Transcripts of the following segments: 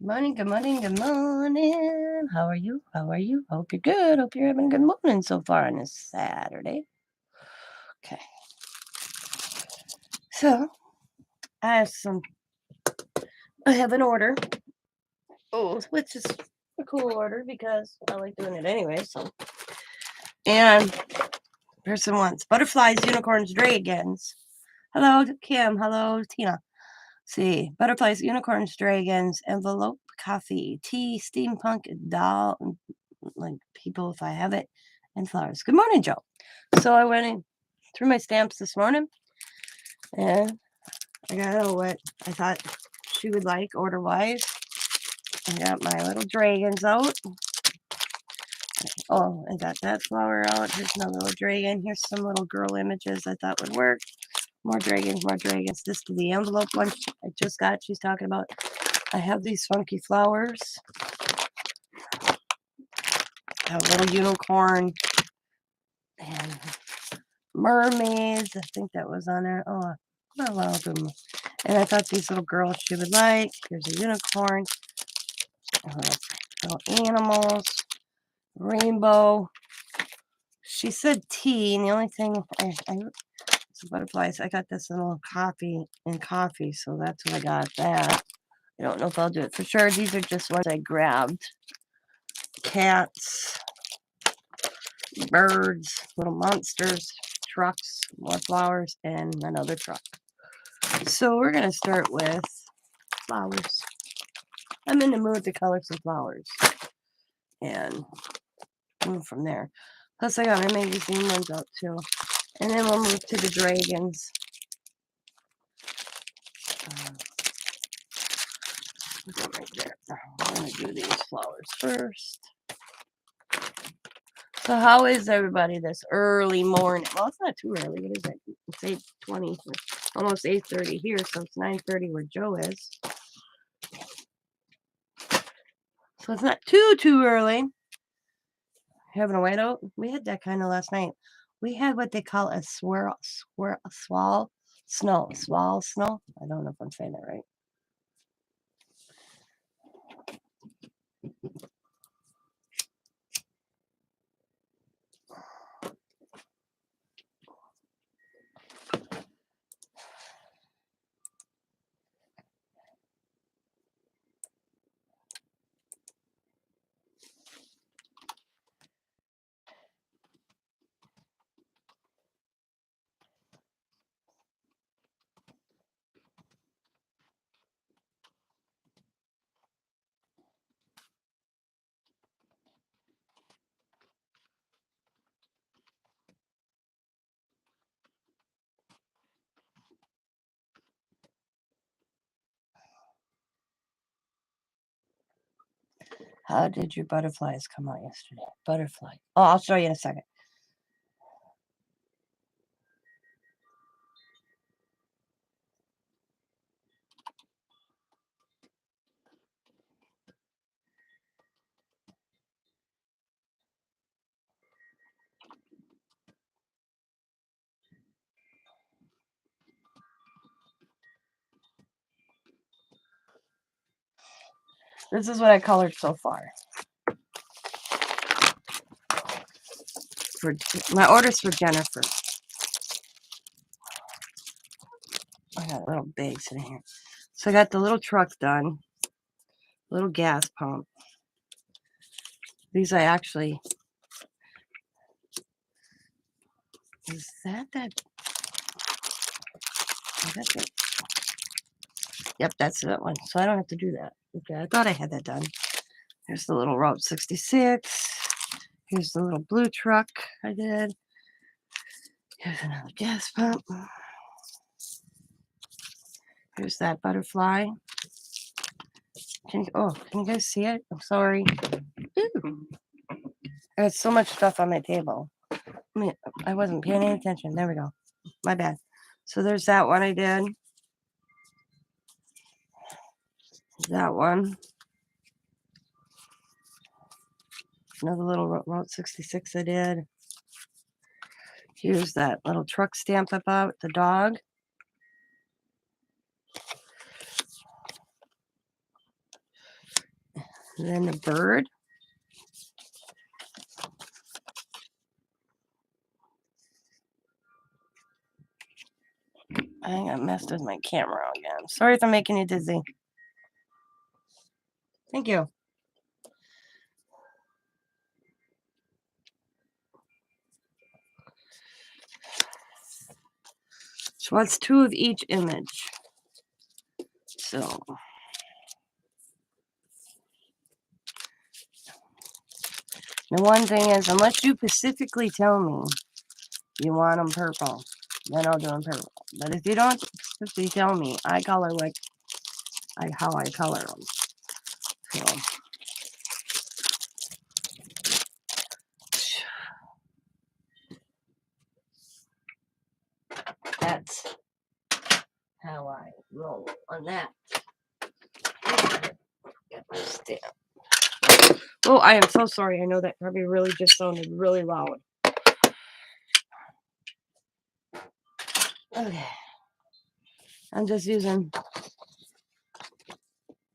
Morning, good morning, good morning. How are you? How are you? Hope you're good. Hope you're having a good morning so far on this Saturday. Okay. So, I have an order. Oh, which is a cool order because I like doing it anyway, so. And person wants butterflies, unicorns, dragons. Hello, Kim. Hello, Tina. See, butterflies, unicorns, dragons, envelope, coffee, tea, steampunk, doll, like people if I have it, and flowers. Good morning, Joe. So I went in through my stamps this morning, and I got what I thought she would like order-wise. I got my little dragons out. Oh, I got that flower out. Here's another little dragon. Here's some little girl images I thought would work. More dragons, more dragons. This to the envelope one I just got. She's talking about. I have these funky flowers. I have a little unicorn and mermaids. I think that was on there. Oh, well, I'll do them. And I thought these little girls she would like. Here's a unicorn. Little animals. Rainbow. She said tea, and the only thing some butterflies. I got this little coffee, so that's what I got. That I don't know if I'll do it for sure. These are just ones I grabbed. Cats, birds, little monsters, trucks, more flowers, and another truck. So we're gonna start with flowers. I'm in the mood to color some flowers and move from there. Plus I got my magazine ones out too. And then we'll move to the dragons. Right there. I'm gonna do these flowers first. So how is everybody this early morning? Well, it's not too early. What is it? It's 8:20, almost 8:30 here, so it's 9:30 where Joe is. So it's not too early. Having a whiteout? We had that kind of last night. We had what they call a swall snow. I don't know if I'm saying that right. How did your butterflies come out yesterday? Butterfly. Oh, I'll show you in a second. This is what I colored so far. For my orders for Jennifer. I got little bags in here. So I got the little truck done. Little gas pump. These I actually. Is that? That's it. Yep, that's that one. So I don't have to do that. Okay, I thought I had that done. Here's the little Route 66. Here's the little blue truck I did. Here's another gas pump. Here's that butterfly. Can you guys see it? I'm sorry. Ooh. I got so much stuff on my table. I wasn't paying any attention. There we go. My bad. So there's that one I did. That one. Another little Route 66 I did. Here's that little truck stamp I bought with the dog. And then the bird. I think I messed with my camera again. Sorry if I'm making you dizzy. Thank you. So that's 2 of each image. So the one thing is, unless you specifically tell me you want them purple, then I'll do them purple. But if you don't specifically tell me, I color like how I color them. So that's how I roll on that. Get my stamp. Oh, I am so sorry. I know that probably really just sounded really loud. Okay. I'm just using.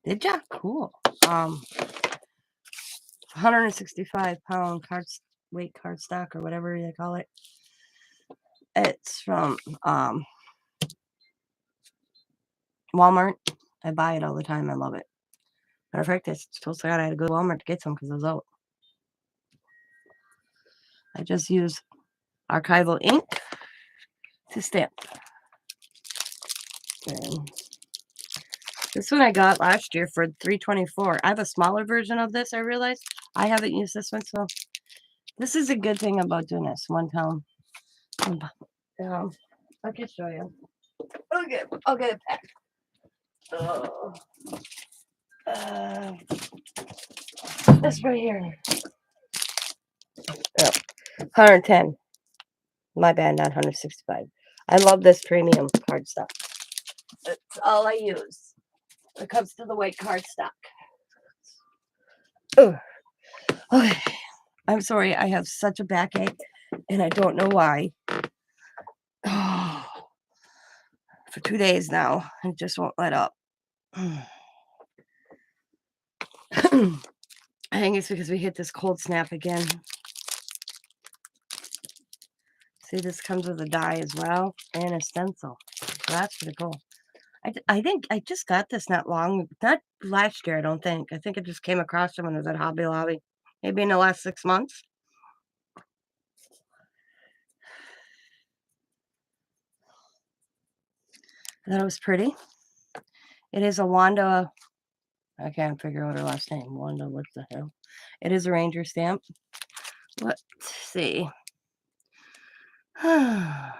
Did ya? Cool. 165-pound weight cardstock or whatever they call it. It's from Walmart. I buy it all the time. I love it. Matter of fact, I supposed to I had to go to Walmart to get some because I was out. I just use archival ink to stamp. And this one I got last year for $3.24. I have a smaller version of this, I realized. I haven't used this one, so this is a good thing about doing this. £1. I can show you. Okay, I'll get it back. Oh. This right here. Oh, 110. My bad, not 165. I love this premium cardstock. That's all I use when it comes to the white cardstock. Okay. I'm sorry, I have such a backache, and I don't know why. Oh, for 2 days now, it just won't let up. I think it's because we hit this cold snap again. See, this comes with a die as well and a stencil. So that's pretty cool. I think I just got this not last year, I don't think. I think I just came across it when I was at Hobby Lobby. Maybe in the last 6 months. I thought it was pretty. It is a Wanda. I can't figure out her last name. Wanda, what the hell? It is a Ranger stamp. Let's see. Yeah,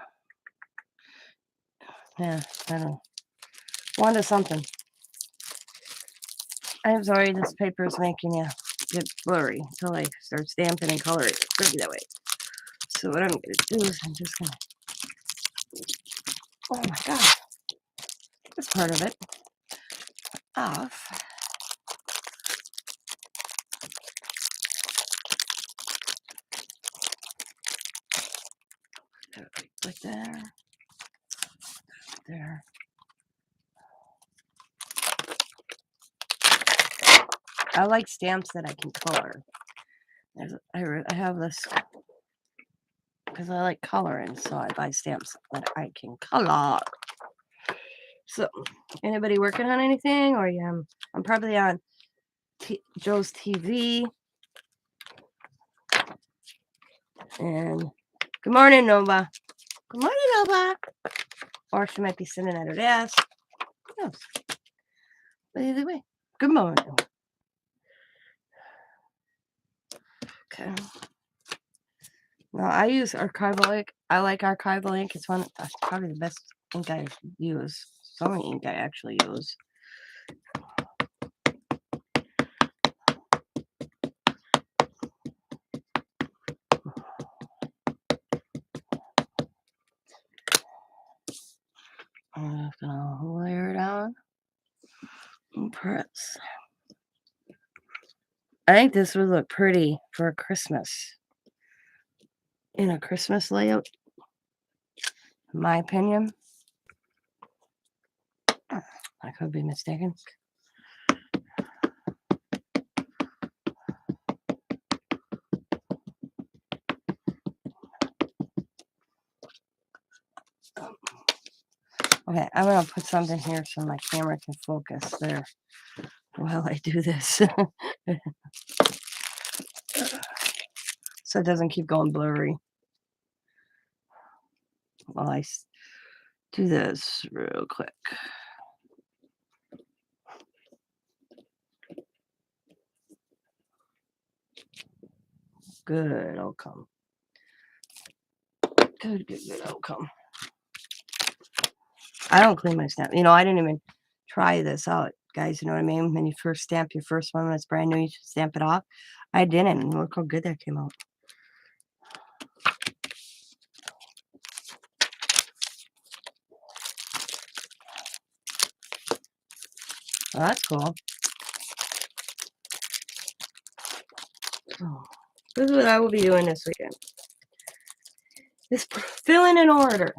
I don't know. Wanda something. I'm sorry, this paper is making you get blurry until I start stamping and coloring. It's going to be that way. So what I'm going to do is I'm just going to... Oh my god. This part of it off. Like there. There. I like stamps that I can color. I have this because I like coloring, so I buy stamps that I can color. So, anybody working on anything? Or I'm probably on Joe's TV. And good morning, Nova. Good morning, Nova. Or she might be sitting at her desk. Who knows? But either way, good morning. Okay. Now I use archival ink. I like archival ink. It's probably the best ink I use. It's the only ink I actually use. I'm just gonna layer it on and press. I think this would look pretty for a Christmas. In a Christmas layout, in my opinion. I could be mistaken. Okay, I'm gonna put something here so my camera can focus there while I do this. So it doesn't keep going blurry while I do this real quick. Good outcome. Good outcome. I don't clean my stamp. You know, I didn't even try this out, guys. You know what I mean? When you first stamp your first one when it's brand new, you should stamp it off. I didn't. And look how good that came out. Oh, that's cool. Oh, this is what I will be doing this weekend. Is filling an order.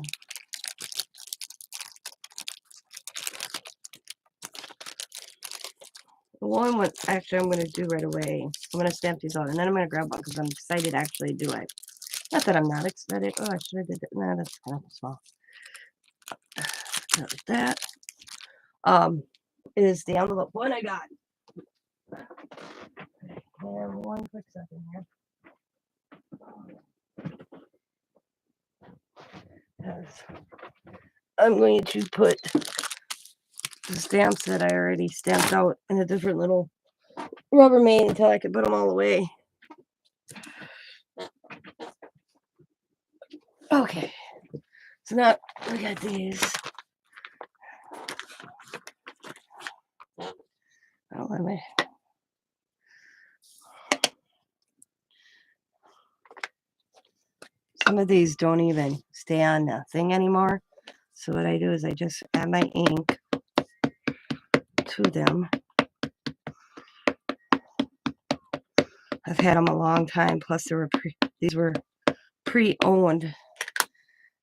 The one what actually I'm going to do right away. I'm going to stamp these out, and then I'm going to grab one because I'm excited to actually do it. Not that I'm not excited. Oh, I should have did that. Nah, that's kind of small. Like that. Is the envelope one I got. And one quick second here. Because I'm going to put the stamps that I already stamped out in a different little Rubbermaid until I can put them all away. Okay. So now we got these. Oh, let me. Some of these don't even stay on the thing anymore. So what I do is I just add my ink to them. I've had them a long time. Plus, these were pre-owned.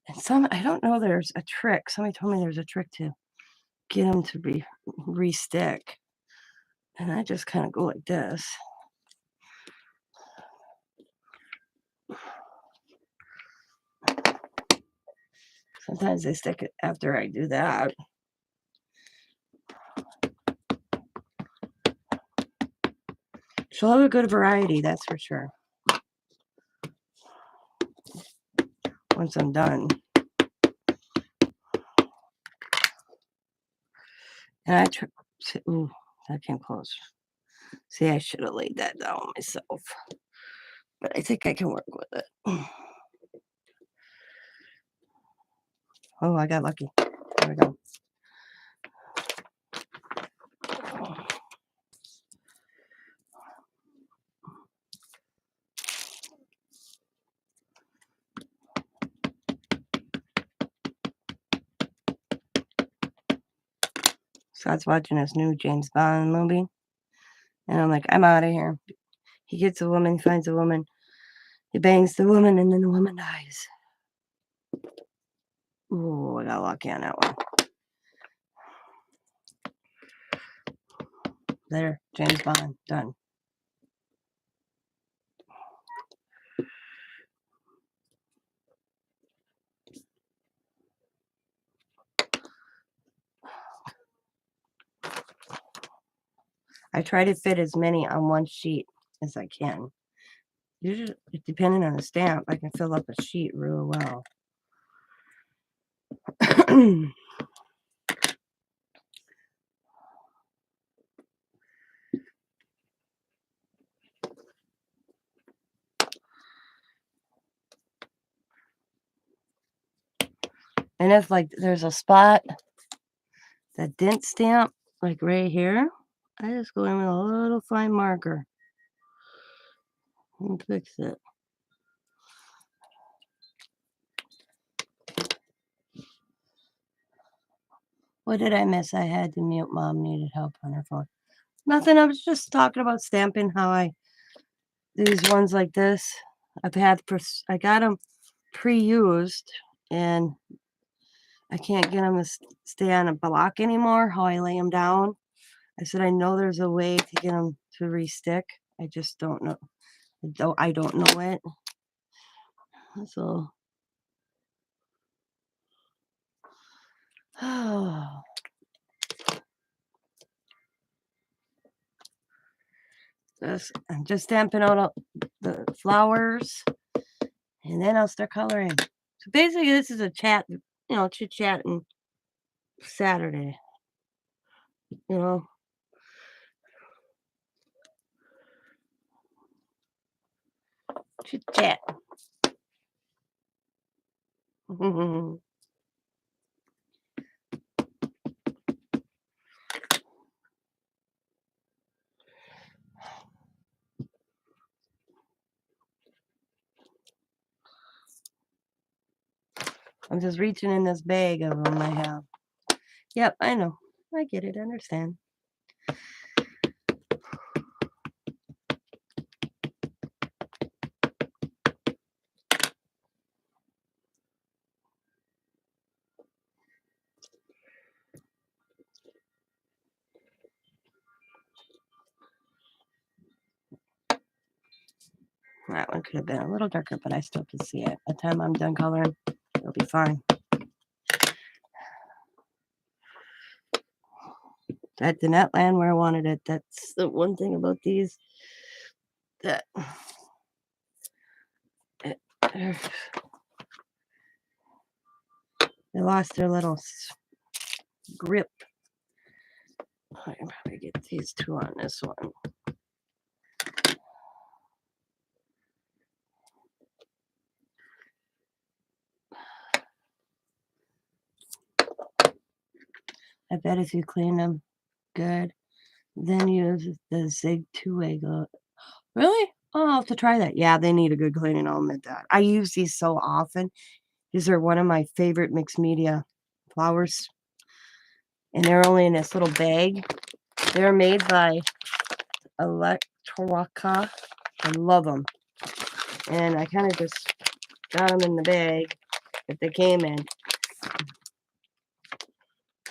And some, I don't know, there's a trick. Somebody told me there's a trick to get them to be re-stick. And I just kind of go like this. Sometimes they stick it after I do that. She'll have a good variety, that's for sure. Once I'm done. And I try. Ooh, that came close. See, I should have laid that down myself. But I think I can work with it. Oh, I got lucky. There we go. So I was watching this new James Bond movie. And I'm like, I'm out of here. He gets a woman, he finds a woman, he bangs the woman, and then the woman dies. Ooh, I got lucky on that one. There, James Bond, done. I try to fit as many on one sheet as I can. Usually, depending on the stamp, I can fill up a sheet real well. And if like there's a spot that didn't stamp, like right here, I just go in with a little fine marker and fix it. What did I miss? I had to mute. Mom needed help on her phone. Nothing. I was just talking about stamping. How these ones like this. I got them pre-used, and I can't get them to stay on a block anymore. How I lay them down. I said I know there's a way to get them to re-stick. I just don't know. I don't know it. So Oh. I'm just stamping out all the flowers, and then I'll start coloring. So basically, this is a chat, chit chat and Saturday. You know, chit chat. I'm just reaching in this bag of them I have. Yep, I know. I get it. I understand. That one could have been a little darker, but I still can see it. By the time I'm done coloring, it'll be fine. That did not land where I wanted it. That's the one thing about these that they lost their little grip. I can probably get these two on this one. I bet if you clean them good, then use the Zig 2-way glue. Really? Oh, I'll have to try that. Yeah, they need a good cleaning. I'll admit that. I use these so often. These are one of my favorite mixed media flowers. And they're only in this little bag. They're made by alot. I love them. And I kind of just got them in the bag that they came in.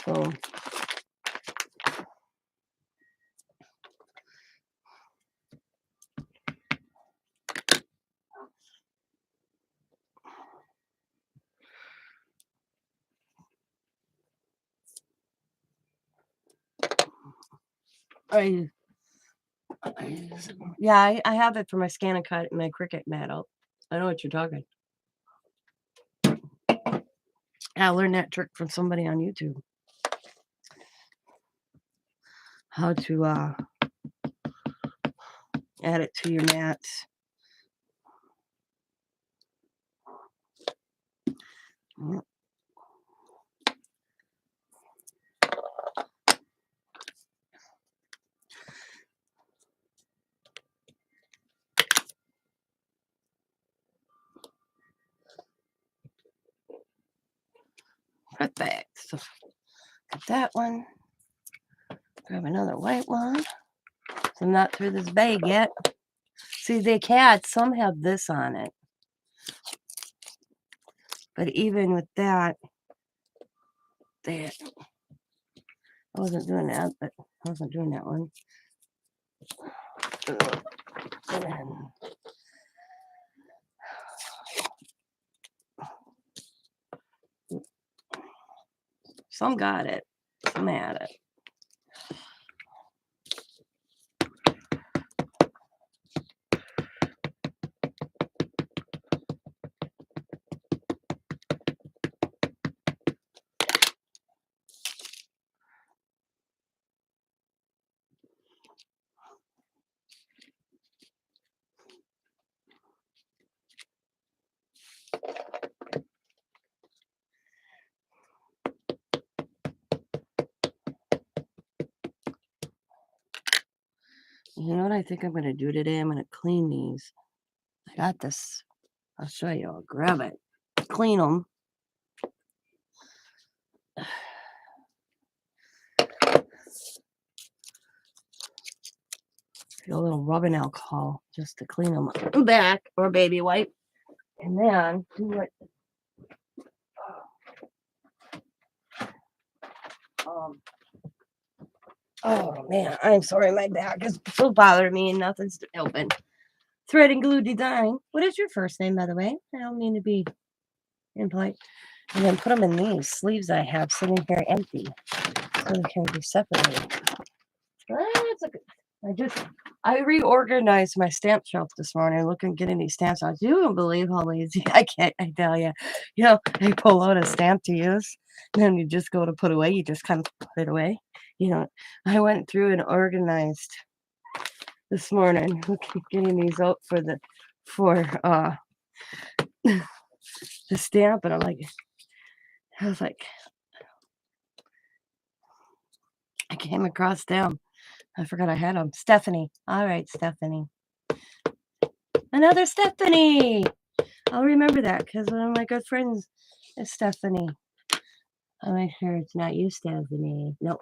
So I have it for my scan and cut and my Cricut mat out. I know what you're talking. I learned that trick from somebody on YouTube. How to add it to your mats. Perfect. So got that one. Grab another white one. So I'm not through this bag yet. See, some have this on it. But even with that, I wasn't doing that, but I wasn't doing that one. Some got it. Some had it. You know what I think I'm going to do today? I'm going to clean these. I got this. I'll show you. I'll grab it. Clean them. A little rubbing alcohol just to clean them back, or baby wipe. And then do it. Oh man, I'm sorry, my back is so bothering me and nothing's open. Thread and glue design. What is your first name, by the way? I don't mean to be impolite. and then put them in these sleeves I have sitting here empty so they can be separated. That's a good. I reorganized my stamp shelf this morning, looking getting these stamps out. You don't believe how lazy I get. I tell you, I pull out a stamp to use, and then you just go to put away. You just kind of put it away. I went through and organized this morning, getting these out for the stamp, and I was like, I came across them. I forgot I had them. Stephanie. All right, Stephanie. Another Stephanie. I'll remember that because one of my good friends is Stephanie. I'll make sure it's not you, Stephanie. Nope.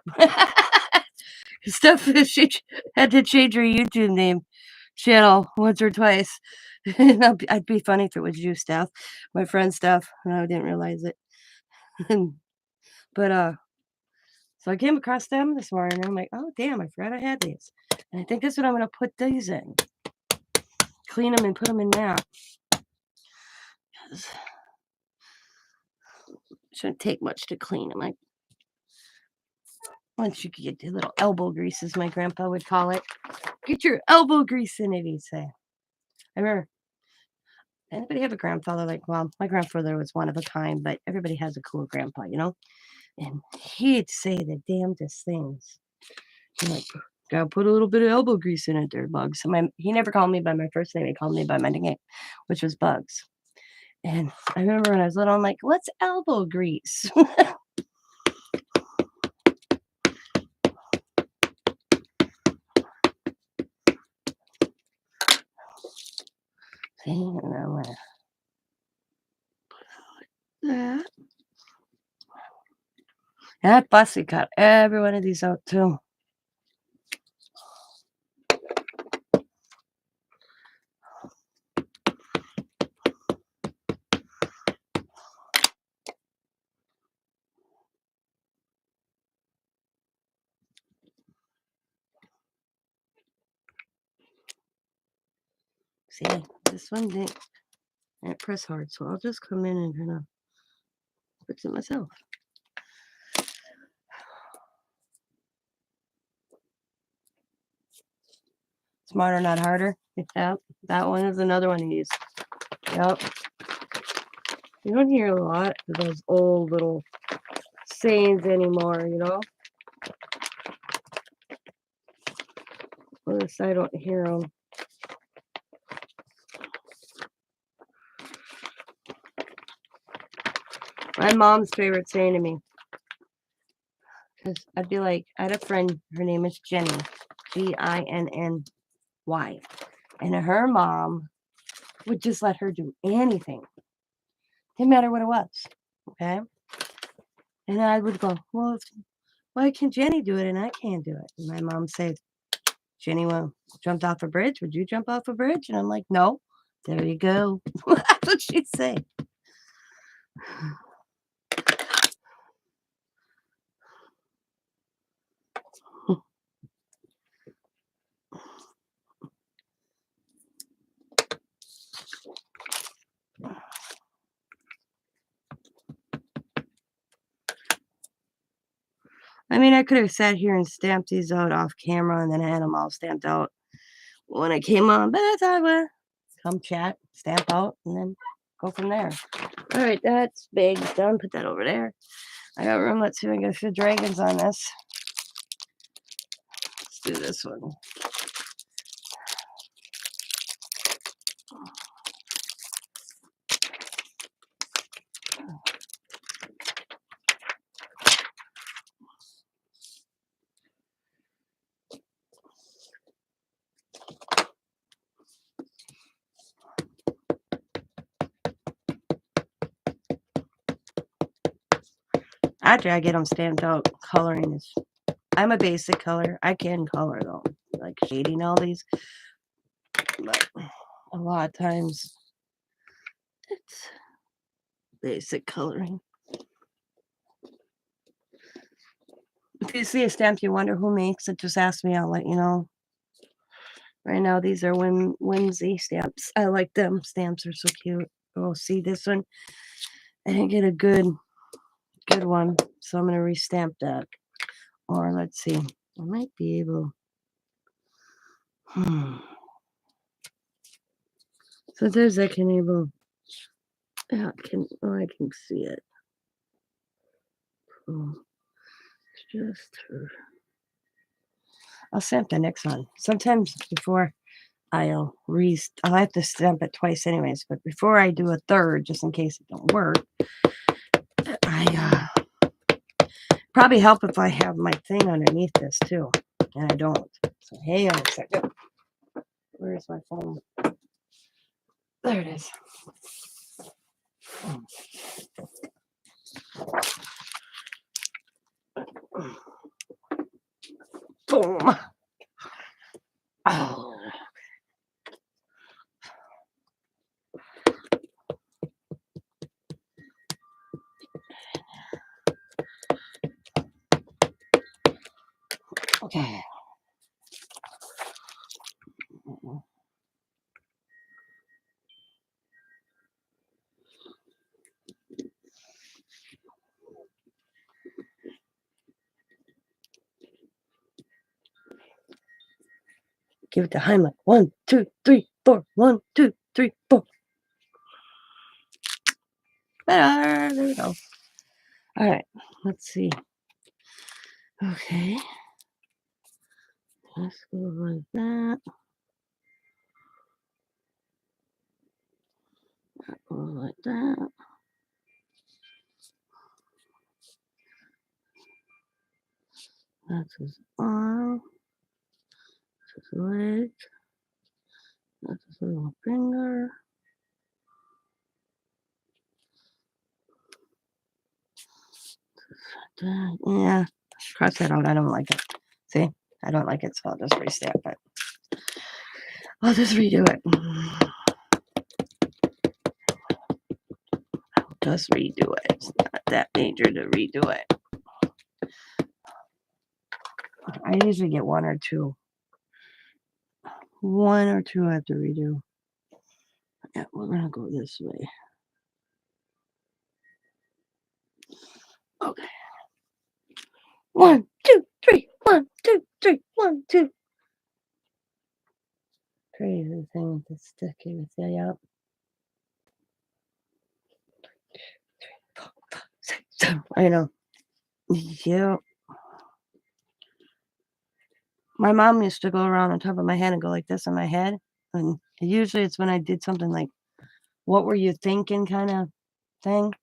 Stephanie, she had to change her YouTube name channel once or twice. I'd be funny if it was you, Steph. My friend Steph, and I didn't realize it. But so I came across them this morning, and I'm like, oh damn, I forgot I had these. And I think that's what I'm gonna put these in. Clean them and put them in that. Shouldn't take much to clean them. Once you get a little elbow grease, as my grandpa would call it. Get your elbow grease in it, he'd say. I remember, anybody have a grandfather well, my grandfather was one of a kind, but everybody has a cool grandpa, And he'd say the damnedest things. Gotta put a little bit of elbow grease in it there, Bugs. He never called me by my first name. He called me by my nickname, which was Bugs. And I remember when I was little, I'm like, what's elbow grease? And I'm like, that. That Bussy got every one of these out too. See, this one didn't press hard, so I'll just come in and kind of fix it myself. Smarter, not harder. Yep, that one is another one of these. Yep. You don't hear a lot of those old little sayings anymore, At least I don't hear them. My mom's favorite saying to me, because I'd be like, I had a friend, her name is Jenny, Ginny, and her mom would just let her do anything. Didn't matter what it was, okay? And I would go, well, why can Jenny do it and I can't do it? And my mom said, Jenny jumped off a bridge. Would you jump off a bridge? And I'm like, no. There you go. That's what she'd say. I mean, I could have sat here and stamped these out off camera and then I had them all stamped out when I came on, but I thought, well, come chat, stamp out, and then go from there. All right, that's big. Done. Put that over there. I got room. Let's see if I can get a few dragons on this. Let's do this one. After I get them stamped out, coloring is. I'm a basic color. I can color though, like shading all these. But a lot of times it's basic coloring. If you see a stamp you wonder who makes it, just ask me. I'll let you know. Right now, these are whimsy stamps. I like them. Stamps are so cute. Oh, see this one? I didn't get a good one, so I'm going to restamp that. Or let's see, I might be able. So there's I can able. Yeah, I can see it. Oh, it's just her. I'll stamp the next one. Sometimes before I'll have to stamp it twice anyways, but before I do a third, just in case it don't work, I probably help if I have my thing underneath this too, and I don't. So hang on a second. Where's my phone? There it is. Boom. Oh. Okay. Give it to Heimlich. 1, 2, 3, 4. 1, 2, 3, 4. There we go. All right. Let's see. Okay. Let's go like that. Go like that. That's his arm. That's his leg. That's his little finger. Yeah. Cross that out. I don't like it. See? I don't like it, so I'll just restamp it. I'll just redo it. I'll just redo it. It's not that major to redo it. I usually get one or two. One or two I have to redo. Yeah, we're gonna go this way. Okay. 1, 2, 3. 1, 2, 3. 1, 2. Crazy thing with sticking with the up. 3, 4, 5, 6, 7. I know. Yeah. My mom used to go around on top of my head and go like this on my head. And usually it's when I did something like, what were you thinking kind of thing.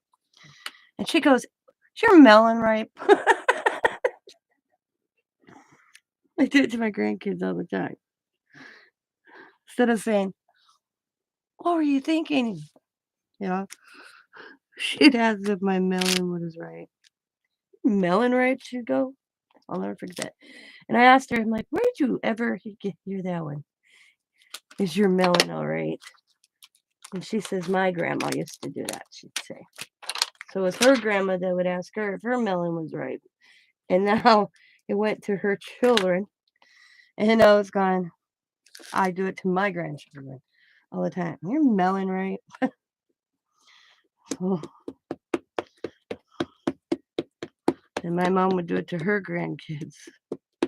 And she goes, is your melon ripe? I do it to my grandkids all the time. Instead of saying, what were you thinking? You know, she'd ask if my melon was right. Melon ripe, she'd go. I'll never forget. And I asked her, I'm like, where did you ever hear that one? Is your melon all right? And she says, my grandma used to do that, she'd say. So it was her grandma that would ask her if her melon was ripe. And now it went to her children. And I was going, I do it to my grandchildren all the time. Your melon ripe? Oh. And my mom would do it to her grandkids.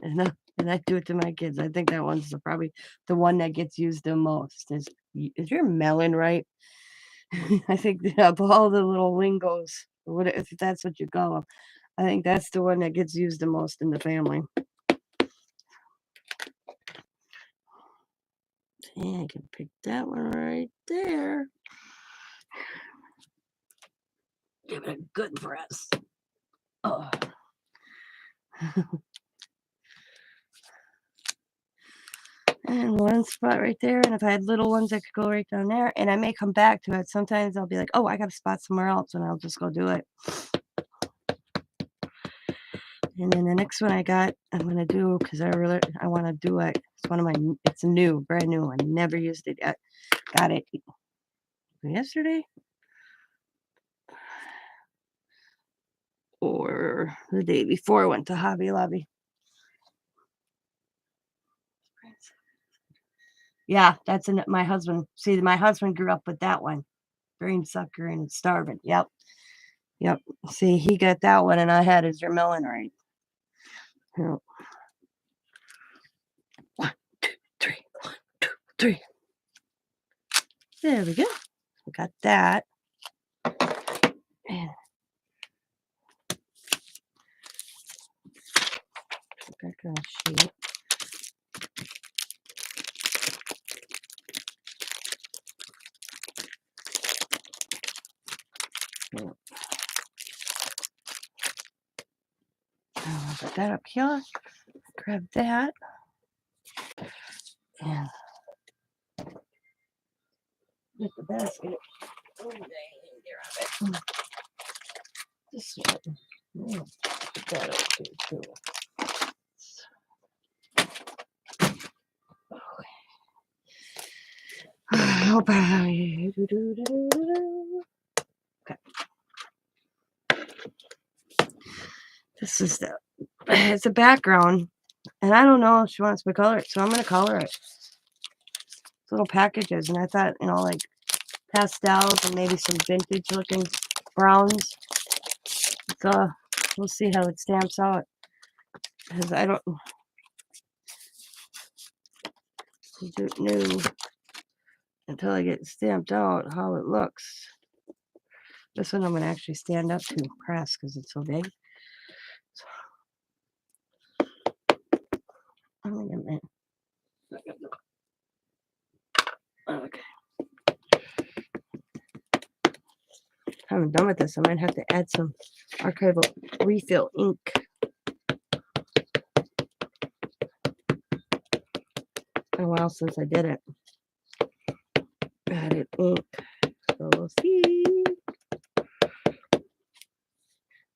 And I do it to my kids. I think that one's probably the one that gets used the most. Is your melon ripe? I think of all the little lingos, if that's what you call them, I think that's the one that gets used the most in the family. Yeah, I can pick that one right there. Give it a good press. Oh. And one spot right there. And if I had little ones, I could go right down there. And I may come back to it. Sometimes I'll be like, oh, I got a spot somewhere else. And I'll just go do it. And then the next one I'm going to do, because I want to do it. It's new, brand new. I never used it yet. Got it yesterday or the day before I went to Hobby Lobby. Yeah, that's my husband. See, my husband grew up with that one. Green sucker and starving. Yep. Yep. See, he got that one, and I had his vermilion right. Yep. 1, 2, 3. 1, 2, 3. There we go. We got that. And back on the sheet. Yep. I'll put that up here. Grab that. And get the basket. Oh, dang, grab it. This one. Put that up here, too. Okay. This is it's a background, and I don't know if she wants me to color it, so I'm going to color it. It's little packages, and I thought, like pastels and maybe some vintage looking browns. So we'll see how it stamps out, because I don't know until I get stamped out how it looks. This one I'm going to actually stand up to press because it's so big. So, I'm going to get okay. I'm done with this. I might have to add some archival refill ink. Been a while since I did it. Added ink. So we'll see.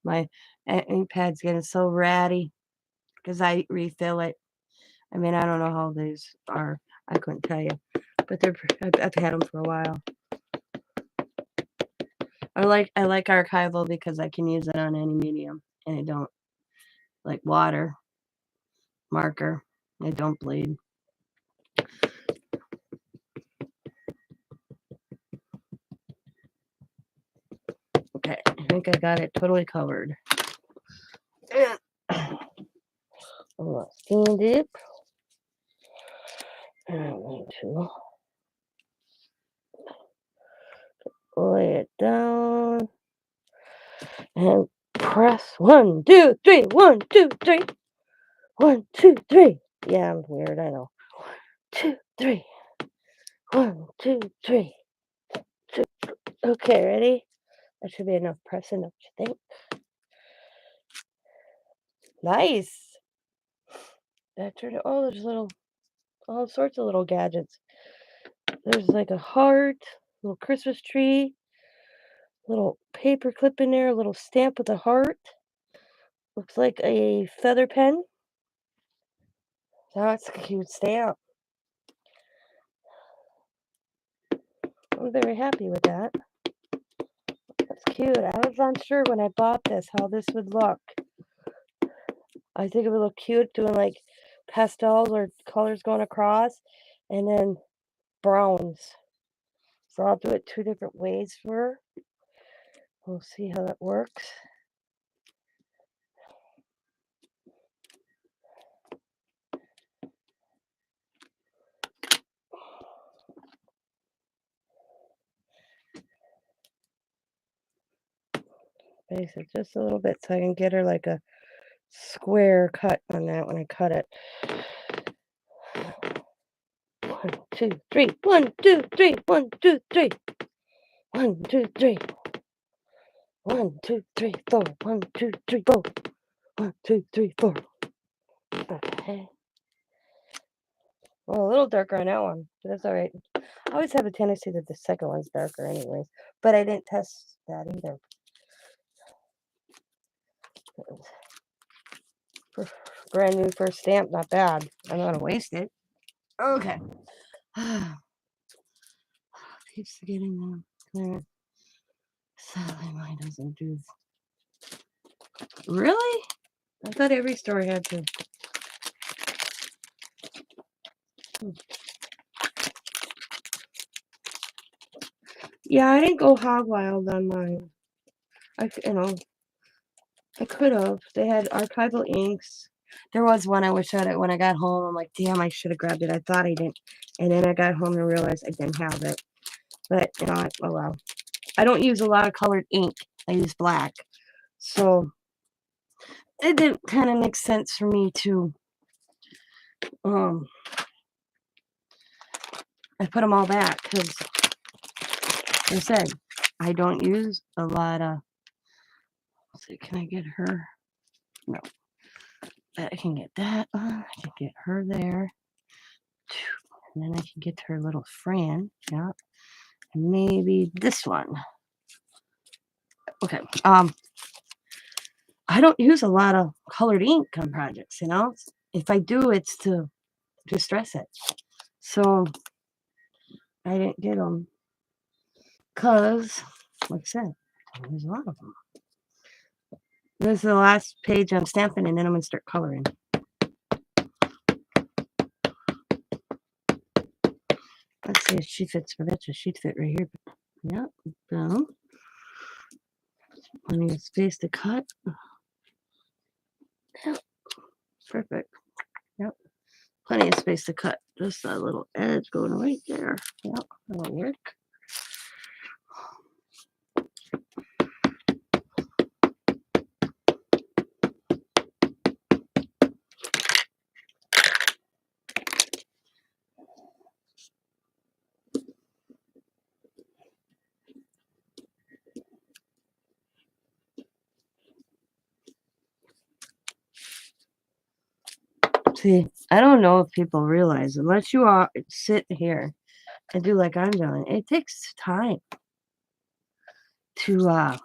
My ink pad's getting so ratty because I refill it. I mean, I don't know how these are. I couldn't tell you, but I've had them for a while. I like archival because I can use it on any medium, and it don't like water, marker. It don't bleed. Okay, I think I got it totally covered. I'm gonna stand it. And I'm going to lay it down and press 1, 2, 3. 1, 2, 3. 1, 2, 3. Yeah, I'm weird. I know. 1, 2, 3. 1, 2, 3. 2. Okay, ready? That should be enough pressing, don't you think? Nice. That turned out, oh, there's all sorts of little gadgets. There's like a heart, little Christmas tree, little paper clip in there, a little stamp with a heart. Looks like a feather pen. That's a cute stamp. I'm very happy with that. That's cute. I was unsure when I bought this how this would look. I think it would look cute doing like pastels or colors going across, and then browns. So I'll do it 2 different ways for her. We'll see how that works. Base it just a little bit so I can get her like a square cut on that when I cut it. 1, 2, 3. 1, 2, 3. 1, 2, 3. 1, 2, 3. 1, 2, 3, 4. 1, 2, 3, 4. 1, 2, 3, 4. Okay. Well, a little darker on that one, but that's all right. I always have a tendency that the second one's darker anyways, but I didn't test that either. Brand new first stamp, not bad. I'm not gonna waste it. Okay. Keeps getting clear. Sadly, mine doesn't do. Really? I thought every store had to. Yeah, I didn't go hog wild on mine. I could have. They had archival inks. There was one I wish I had it when I got home. I'm like, damn, I should have grabbed it. I thought I didn't. And then I got home and realized I didn't have it. But, oh well. I don't use a lot of colored ink. I use black. So it didn't kind of make sense for me to, I put them all back because, like I said, I don't use a lot of, let's see, can I get her? No. I can get that on. I can get her there. And then I can get her little Fran. Yeah. And maybe this one. Okay. I don't use a lot of colored ink on projects, If I do, it's to distress it. So I didn't get them because, like I said, there's a lot of them. This is the last page I'm stamping, and then I'm going to start coloring. Let's see if she fits. I bet you she'd fit right here. Yep. Boom. Plenty of space to cut. Yep. Perfect. Yep. Plenty of space to cut. Just a little edge going right there. Yep. That'll work. See, I don't know if people realize, unless you are sit here and do like I'm doing, it takes time to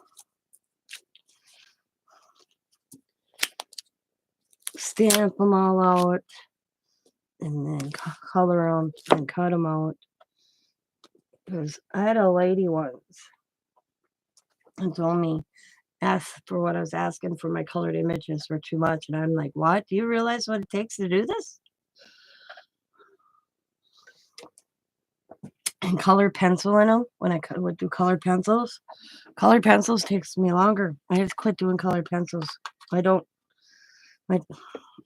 stamp them all out and then color them and cut them out. Because I had a lady once and told me, asked for what I was asking for my colored images were too much. And I'm like, what? Do you realize what it takes to do this? And color pencil in them when I would do colored pencils. Colored pencils takes me longer. I have to quit doing colored pencils. I'm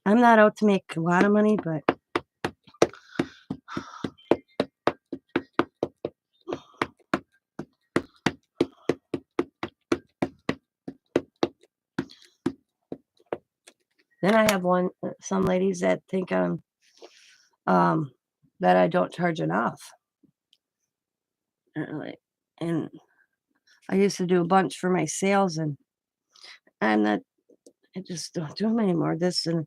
not out to make a lot of money, but then I have some ladies that think that I don't charge enough. And I used to do a bunch for my sales, and I just don't do them anymore. And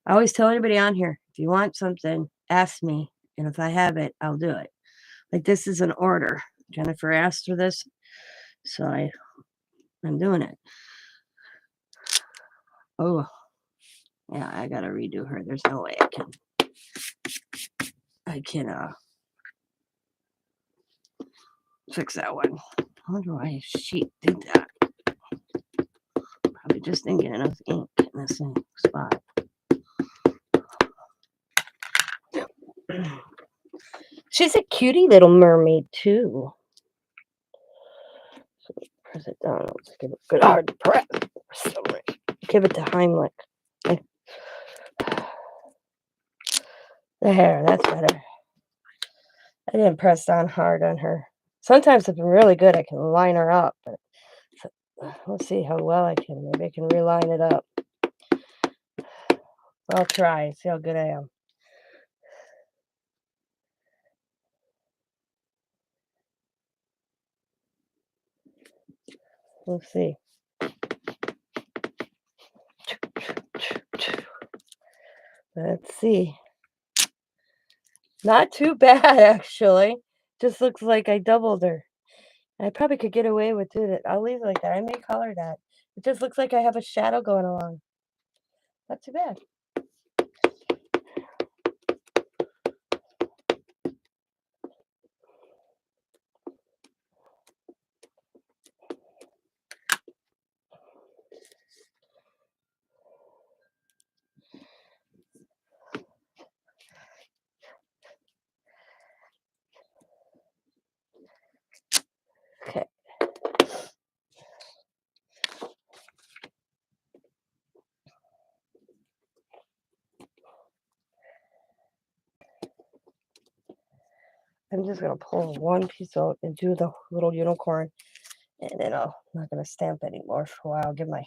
I always tell anybody on here, if you want something, ask me, and if I have it, I'll do it. Like this is an order. Jennifer asked for this, so I'm doing it. Oh, yeah, I gotta redo her. There's no way I can fix that one. I wonder why she did that. Probably just didn't get enough ink in the same spot. She's a cutie little mermaid too. So press it down. Let's give it a good hard press. Give it to Heimlich. There, that's better. I didn't press down hard on her. Sometimes if I'm really good, I can line her up. But let's see how well I can. Maybe I can reline it up. I'll try. See how good I am. We'll see. Let's see. Not too bad, actually. Just looks like I doubled her. I probably could get away with doing it. I'll leave it like that. I may color that. It just looks like I have a shadow going along. Not too bad. Okay. I'm just going to pull one piece out and do the little unicorn. And then I'm not going to stamp anymore for a while. Give my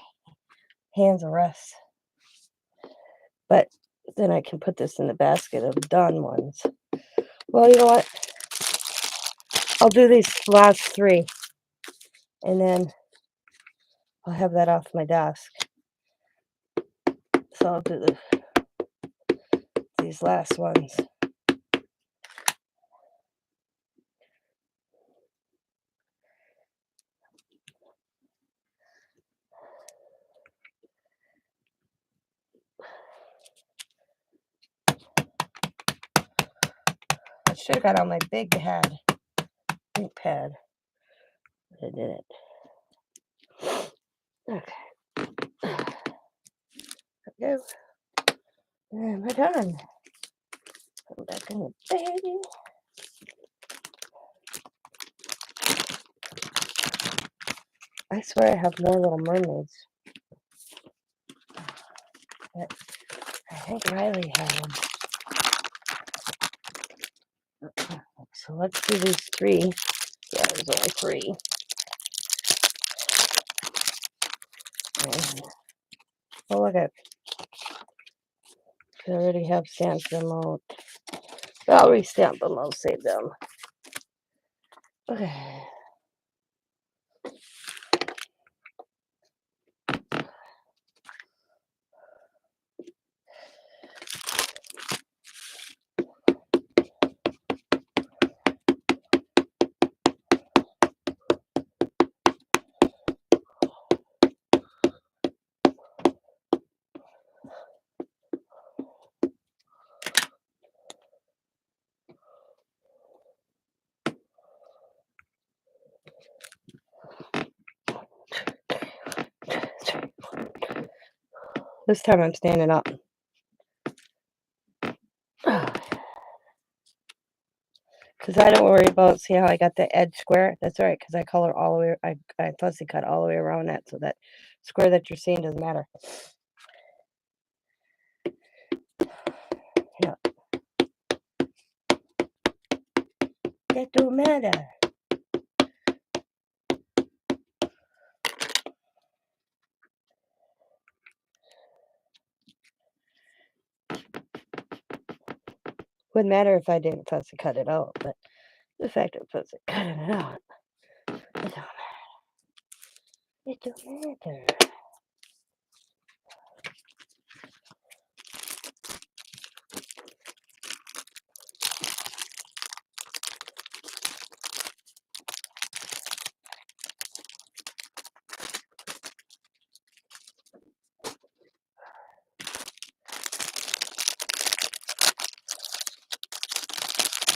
hands a rest. But then I can put this in the basket of done ones. Well, you know what? I'll do these last 3. And then I'll have that off my desk. So I'll do these last ones. I should have got on my big pad. Ink pad. But I didn't. Okay. There we go. And we're done. Put back in the bag. I swear I have more Little Mermaids. But I think Riley had them. So let's do these 3. Yeah, there's only 3. And, oh, look at it. I already have stamped them out. I'll restamp them. I'll save them. Okay. This time I'm standing up. Because I don't worry about, see how I got the edge square? That's all right, because I color all the way, I fussy cut all the way around that, so that square that you're seeing doesn't matter. Yeah. That don't matter. Wouldn't matter if I didn't fussy cut it out, but the fact of fussy cutting it out, it don't matter. It don't matter.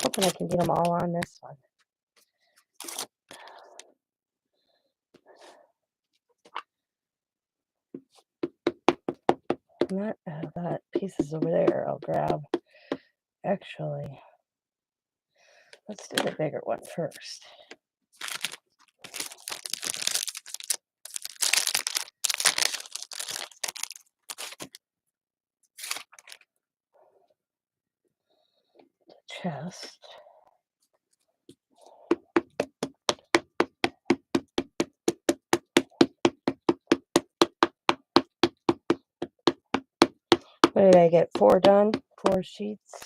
Hoping I can get them all on this one. Not got pieces over there I'll grab. Actually, let's do the bigger one first. Chest. What did I get? 4 done? 4 sheets?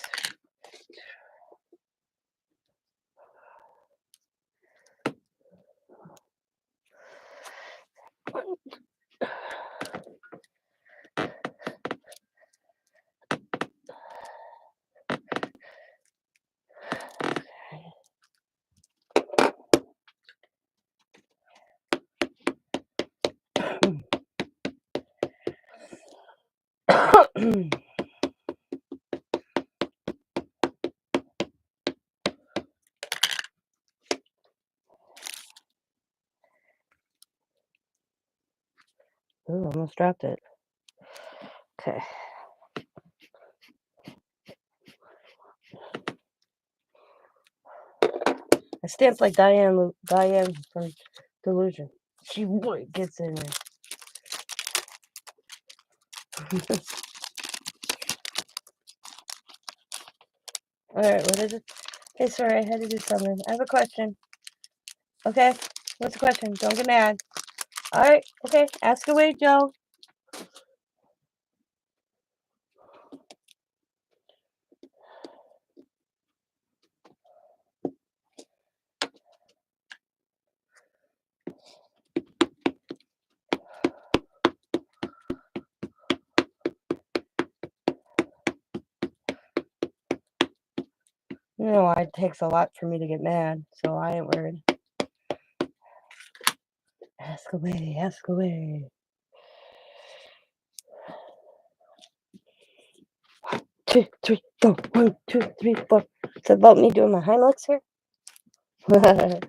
Ooh, almost dropped it. Okay. I stamped like Diane from Delusion. She really gets in there. Alright, what is it? Hey, sorry, I had to do something. I have a question. Okay, what's the question? Don't get mad. All right, okay, ask away, Joe. You know, it takes a lot for me to get mad, so I ain't worried. Ask away, ask away. 2, 3, go. 1, 2, 3, 4. Is it about me doing my highlights here? Do that.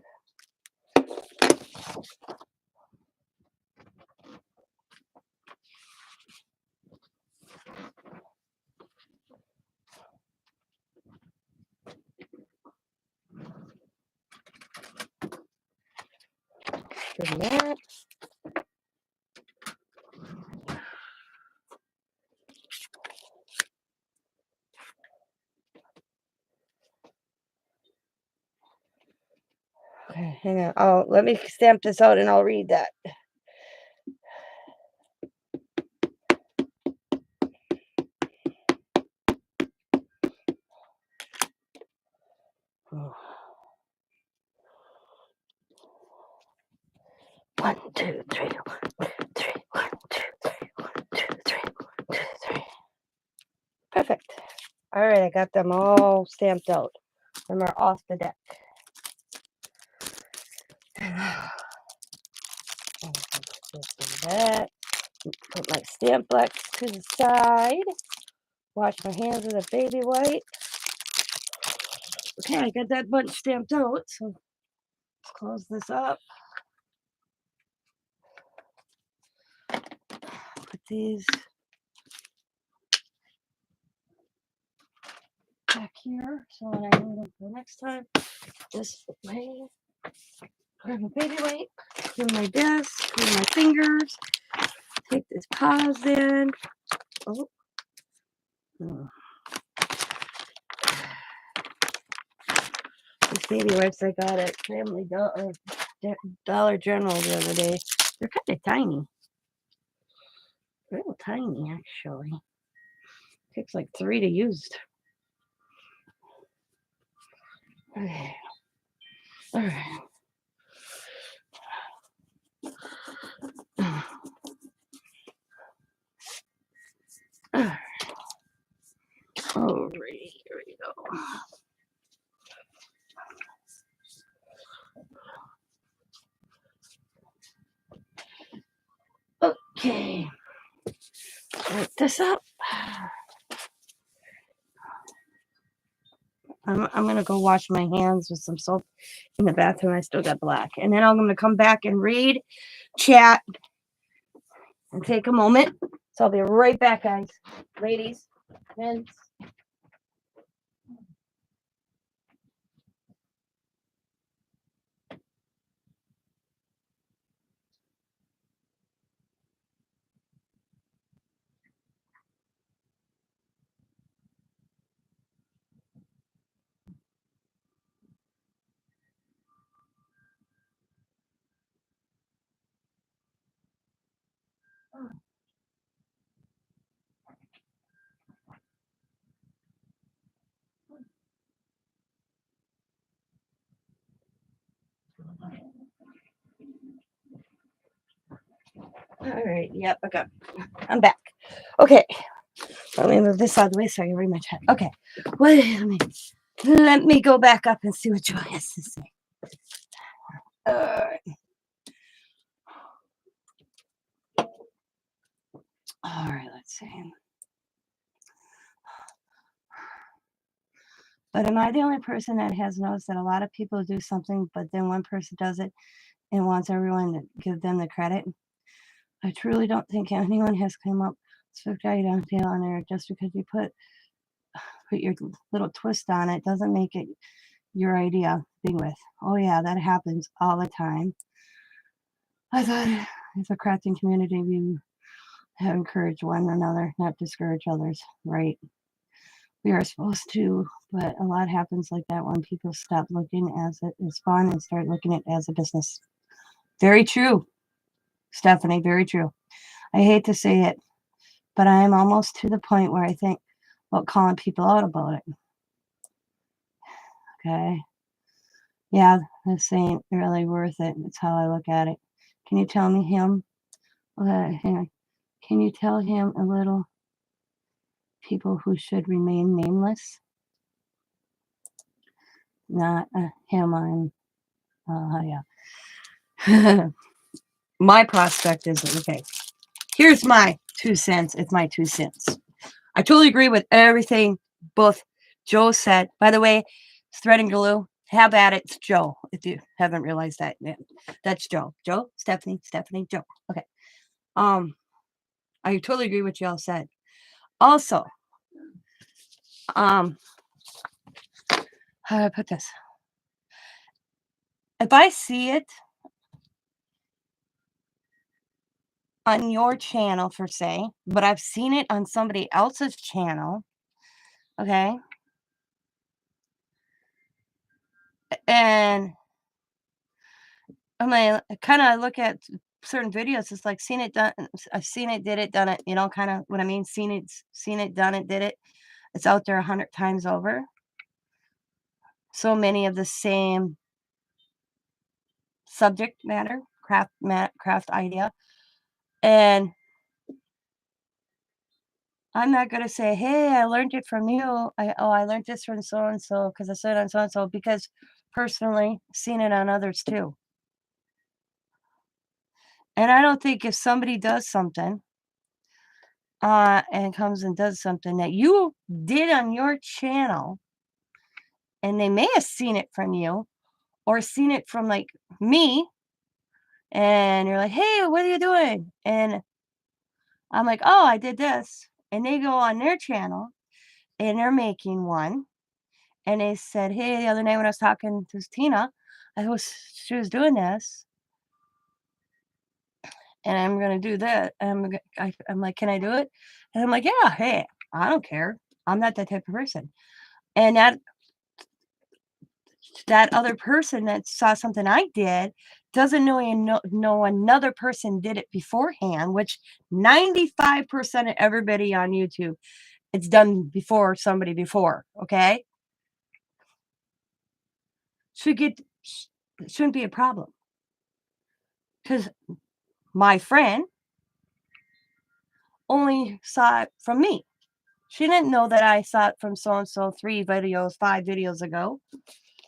Okay, hang on. Oh, let me stamp this out and I'll read that. Oh. 1, 2, 3, 1, 2, 3, 1, 2, 3, 1, 2, 3, 1, 2, 3. Perfect. All right, I got them all stamped out. Them are off the deck. That. Put my stamp blocks to the side. Wash my hands with a baby wipe. Okay, I got that bunch stamped out, so let's close this up. Put these back here, so when I need them for next time, this way. Grab my baby wipe, clean my desk, clean my fingers, take this pause in. Oh. These baby wipes I got at Dollar General the other day. They're kind of tiny. Real tiny, actually. Takes like 3 to use. Okay. All right. All right, here we go. Okay. Wipe this up. I'm gonna go wash my hands with some soap in the bathroom. I still got black. And then I'm gonna come back and read, chat, and take a moment. So I'll be right back, guys. Ladies, men. All right, yep, I'm back. Okay, let me move this out of the way so I can read my chat. Okay, let me go back up and see what Joy has to say. All right. All right, let's see. But am I the only person that has noticed that a lot of people do something, but then one person does it and wants everyone to give them the credit? I truly don't think anyone has come up with a idea on there just because you put your little twist on it doesn't make it your idea to begin with. Oh yeah, that happens all the time. I thought as a crafting community we have encouraged one another, not discourage others, right? We are supposed to, but a lot happens like that when people stop looking as it is fun and start looking at it as a business. Very true, Stephanie, very true. I hate to say it, but I am almost to the point where I think about calling people out about it. Okay. Yeah, this ain't really worth it. That's how I look at it. Can you tell me him? Hang on. Can you tell him a little people who should remain nameless? Not him. Yeah. My prospect is okay. Here's my 2 cents. It's my 2 cents. I totally agree with everything both Joe said. By the way, thread and glue. Have at it. It's Joe. If you haven't realized that, yeah, that's Joe. Joe, Stephanie, Joe. Okay. I totally agree with what y'all said. Also, how do I put this? If I see it on your channel, per se, but I've seen it on somebody else's channel, okay, and I mean, kind of look at certain videos. It's like seen it done. I've seen it, did it, done it. You know, kind of what I mean. Seen it, done it, did it. It's out there 100 times over. So many of the same subject matter, craft idea, and I'm not gonna say, "Hey, I learned it from you. I learned this from so and so because I said on so and so," because personally seen it on others too. And I don't think if somebody does something, and comes and does something that you did on your channel, and they may have seen it from you or seen it from like me, and you're like, "Hey, what are you doing?" And I'm like, "Oh, I did this." And they go on their channel and they're making one. And they said, "Hey, the other night when I was talking to Tina, she was doing this, and I'm gonna do that." And I'm like, "Can I do it?" And I'm like, "Yeah, hey, I don't care. I'm not that type of person." And that other person that saw something I did doesn't know another person did it beforehand, which 95% of everybody on YouTube, it's done before somebody before. Okay, should get shouldn't be a problem because my friend only saw it from me. She didn't know that I saw it from so and so 3 videos, 5 videos ago.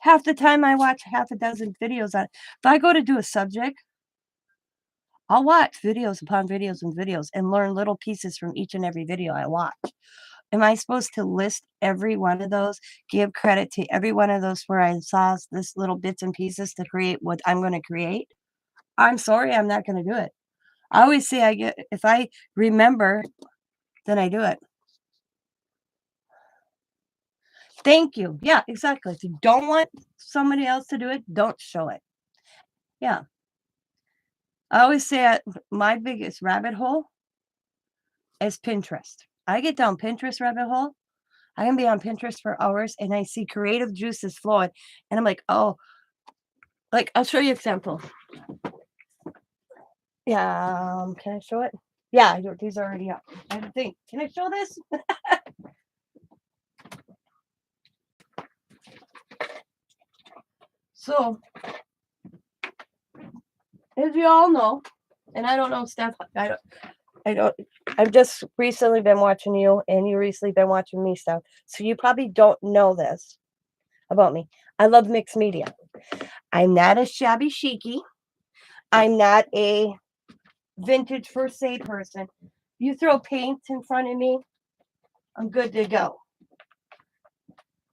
Half the time I watch half a dozen videos on. If I go to do a subject, I'll watch videos upon videos and videos and learn little pieces from each and every video I watch. Am I supposed to list every one of those, give credit to every one of those where I saw this little bits and pieces to create what I'm going to create? I'm sorry, I'm not going to do it. I always say if I remember, then I do it. Thank you. Yeah, exactly. If you don't want somebody else to do it, don't show it. Yeah. I always say my biggest rabbit hole is Pinterest. I get down Pinterest rabbit hole. I can be on Pinterest for hours and I see creative juices flowing. And I'm like, oh, like I'll show you an example. Yeah, can I show it? Yeah, these are already up. I don't think. Can I show this? So, as you all know, and I don't know, Steph, I don't. I've just recently been watching you, and you recently been watching me stuff. So you probably don't know this about me. I love mixed media. I'm not a shabby chicy. I'm not a vintage first aid person. You throw paint in front of me, I'm good to go.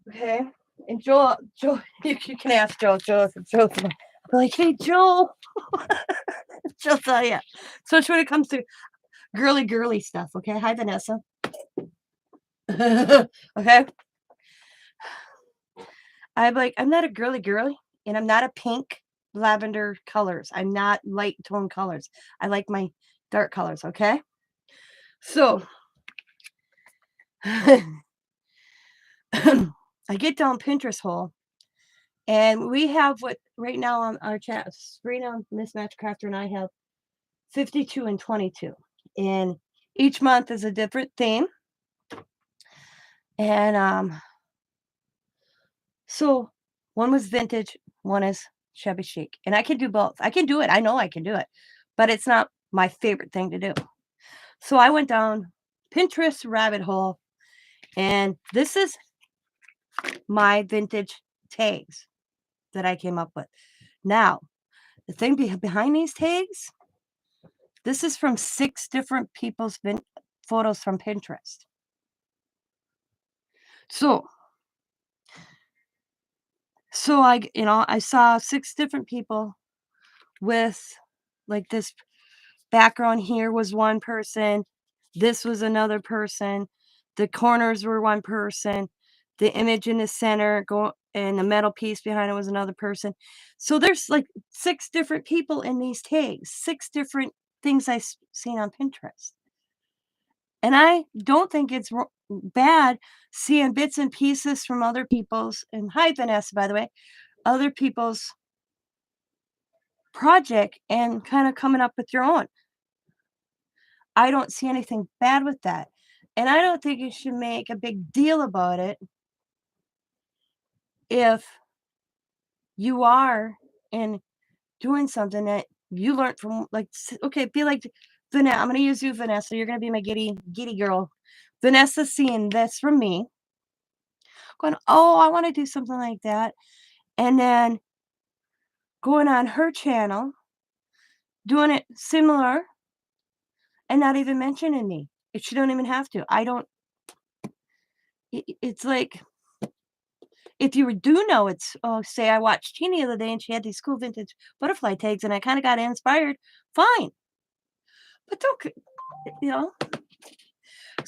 Okay. And Joel, you can ask Joel. Joel, like, hey, Joel. She'll tell you. So when it comes to girly stuff, okay? Hi, Vanessa. Okay. I'm not a girly, and I'm not a pink lavender colors. I'm not light tone colors. I like my dark colors, okay? So I get down Pinterest hole, and we have what right now on our chat, Serena, Miss Matchcrafter, and I have 52 and 22. And each month is a different theme. And so one was vintage, one is shabby chic. And I can do both. I can do it. I know I can do it, but it's not my favorite thing to do. So I went down Pinterest rabbit hole, and this is my vintage tags that I came up with. Now, the thing behind these tags, this is from 6 different people's photos from Pinterest. So I saw 6 different people with like this background here was one person, this was another person, the corners were one person, the image in the center and the metal piece behind it was another person. So there's like 6 different people in these tags, 6 different things I've seen on Pinterest. And I don't think it's bad seeing bits and pieces from other people's, and hi Vanessa, by the way, other people's project and kind of coming up with your own. I don't see anything bad with that. And I don't think you should make a big deal about it if you are in doing something that you learned from, like, okay, be like Vanessa. I'm going to use you, Vanessa. You're going to be my giddy girl. Vanessa seeing this from me, going, oh, I want to do something like that. And then going on her channel, doing it similar and not even mentioning me. She don't even have to. I don't, it's like, if you do know it's, oh, say I watched Tina the other day and she had these cool vintage butterfly tags and I kind of got inspired, fine. But don't, you know.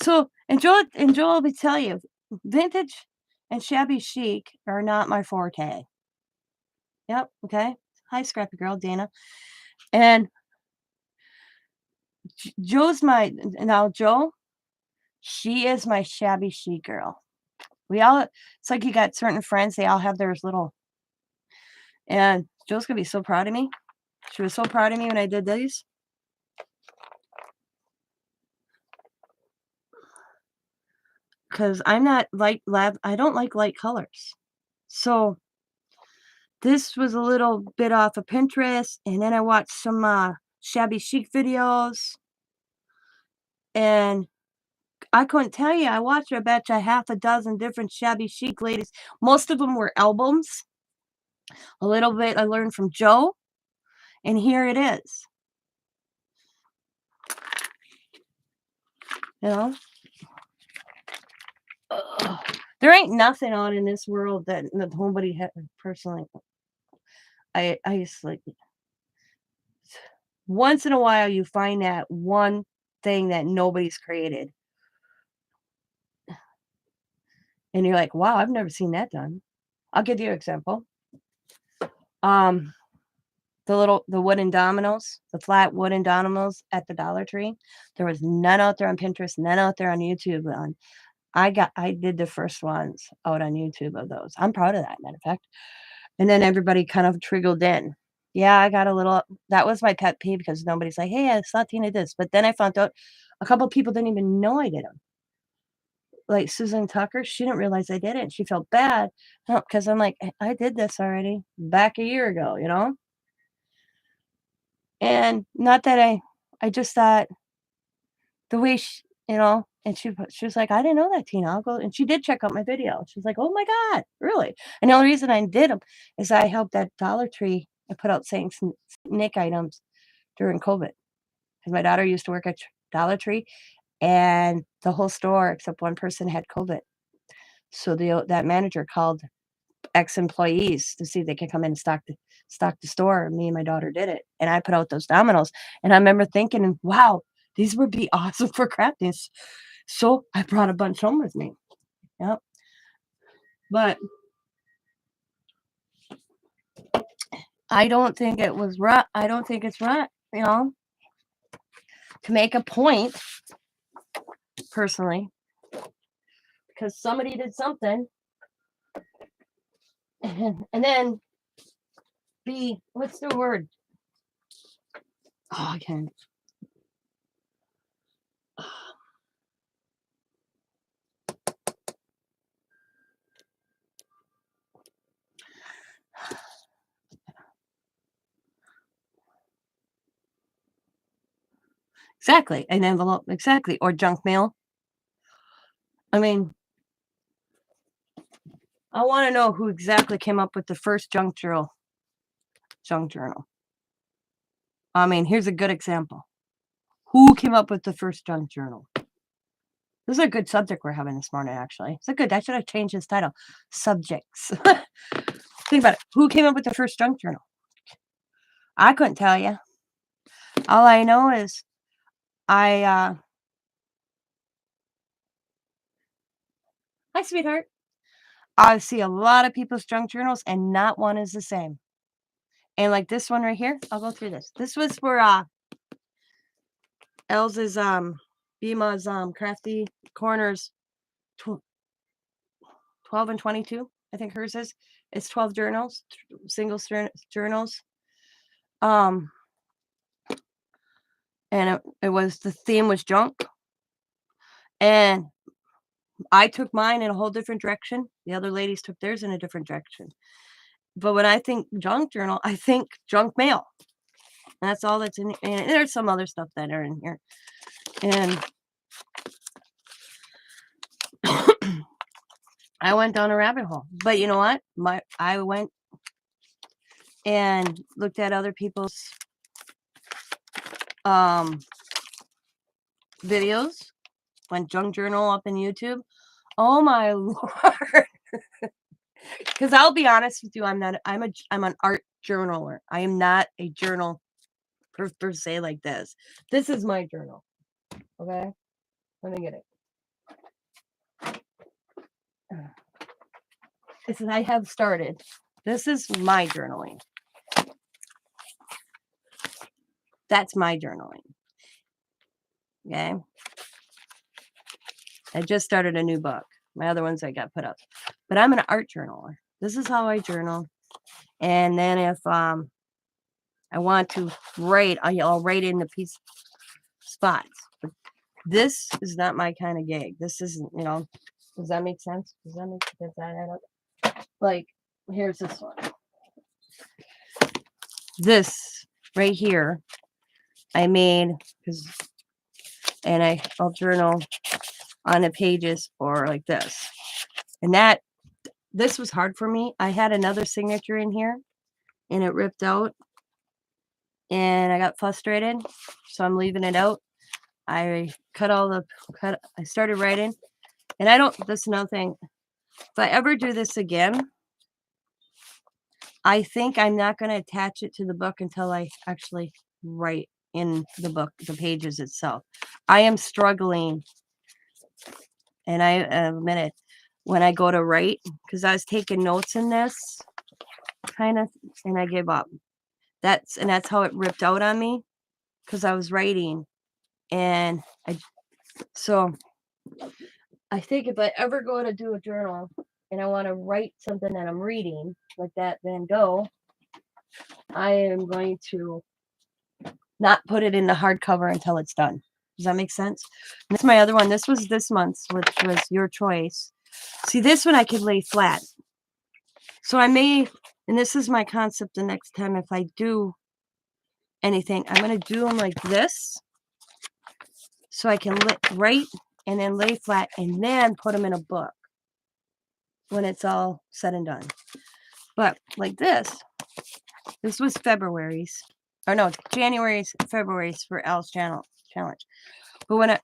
So, and Joel will tell you, vintage and shabby chic are not my forte. Yep. Okay. Hi, Scrappy Girl, Dana. And Joe, she is my shabby chic girl. It's like you got certain friends, they all have theirs little, and Joe's gonna be so proud of me. She was so proud of me when I did these. Because I'm not I don't like light colors. So this was a little bit off of Pinterest, and then I watched some shabby chic videos, and I couldn't tell you. I watched, I bet you, half a dozen different shabby chic ladies. Most of them were albums. A little bit I learned from Joe, and here it is. You know, ugh. There ain't nothing on in this world that nobody personally. I just like, once in a while you find that one thing that nobody's created, and you're like, wow, I've never seen that done. I'll give you an example. The wooden dominoes, the flat wooden dominoes at the Dollar Tree. There was none out there on Pinterest, none out there on YouTube. I did the first ones out on YouTube of those. I'm proud of that, matter of fact. And then everybody kind of trickled in. Yeah, I got a little, that was my pet peeve because nobody's like, hey, I saw Tina this. But then I found out a couple people didn't even know I did them. Like Susan Tucker, she didn't realize I did it. She felt bad because I'm like, I did this already back a year ago, you know? And not that I just thought the way and she was like, I didn't know that, Tina. I'll go. And she did check out my video. She's like, oh my God, really? And the only reason I did them is I helped that Dollar Tree and put out Saint Nick items during COVID. Because my daughter used to work at Dollar Tree, and the whole store except one person had COVID. So that manager called ex-employees to see if they could come in and stock the store. Me and my daughter did it, and I put out those dominoes. And I remember thinking, wow, these would be awesome for crafting. So I brought a bunch home with me. Yep. But I don't think it was right. I don't think it's right, to make a point, personally, because somebody did something And then be, what's the word? Oh, I can't. Exactly. An envelope. Exactly. Or junk mail. I mean, I want to know who exactly came up with the first junk journal. Junk journal. I mean, here's a good example. Who came up with the first junk journal? This is a good subject we're having this morning, actually. It's a good. I should have changed this title. Subjects. Think about it. Who came up with the first junk journal? I couldn't tell you. All I know is hi, sweetheart. I see a lot of people's junk journals, and not one is the same. And like this one right here, I'll go through this. This was for Elsa's Bima's Crafty Corners 12 and 22. I think hers is. It's 12 journals, single journals. And it was, the theme was junk. And I took mine in a whole different direction. The other ladies took theirs in a different direction. But when I think junk journal, I think junk mail. That's all that's in. And there's some other stuff that are in here. And I went down a rabbit hole. But you know what? I went and looked at other people's videos. Went junk journal up in YouTube. Oh my Lord. Because I'll be honest with you, I'm an art journaler. I am not a journal per se like this. This is my journal. Okay? Let me get it. This is, I have started. This is my journaling. That's my journaling. Okay? I just started a new book. My other ones I got put up. But I'm an art journaler. This is how I journal. And then if I want to write, I'll write in the piece spots. But this is not my kind of gig. This isn't, does that make sense? Does that add up? Like, here's this one. This right here, I made, and I'll journal on the pages or like this. And this was hard for me. I had another signature in here and it ripped out and I got frustrated. So I'm leaving it out. I I started writing, and that's another thing. If I ever do this again, I think I'm not going to attach it to the book until I actually write in the book, the pages itself. I am struggling, and I admit it, when I go to write, because I was taking notes in this kind of, and I gave up. That's how it ripped out on me, because I was writing, and so I think if I ever go to do a journal and I want to write something that I'm reading, like that Van Gogh, I am going to not put it in the hardcover until it's done. Does that make sense? And that's my other one. This was this month's, which was your choice. See, this one I could lay flat. So I may, and this is my concept the next time if I do anything, I'm going to do them like this so I can write and then lay flat and then put them in a book when it's all said and done. But like this was February's, or no, January's, February's for Al's challenge. But when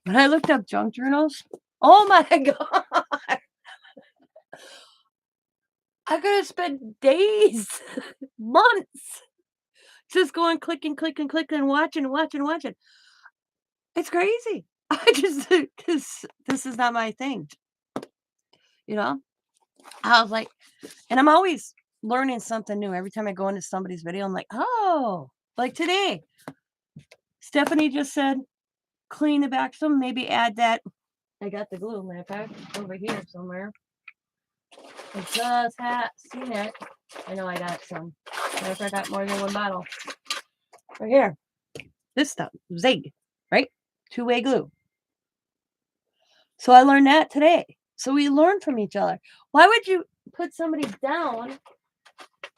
I looked up junk journals, oh my God, I could have spent days, months, just going clicking, watching. It's crazy. I just, because this is not my thing, I was like, and I'm always learning something new. Every time I go into somebody's video, I'm like, oh, like today, Stephanie just said, clean the back some, maybe add that. I got the glue, matter of fact, over here somewhere. I just had seen it. I know I got some. Matter of fact, I got more than one bottle. Right here. This stuff. Zig. Right? Two-way glue. So I learned that today. So we learn from each other. Why would you put somebody down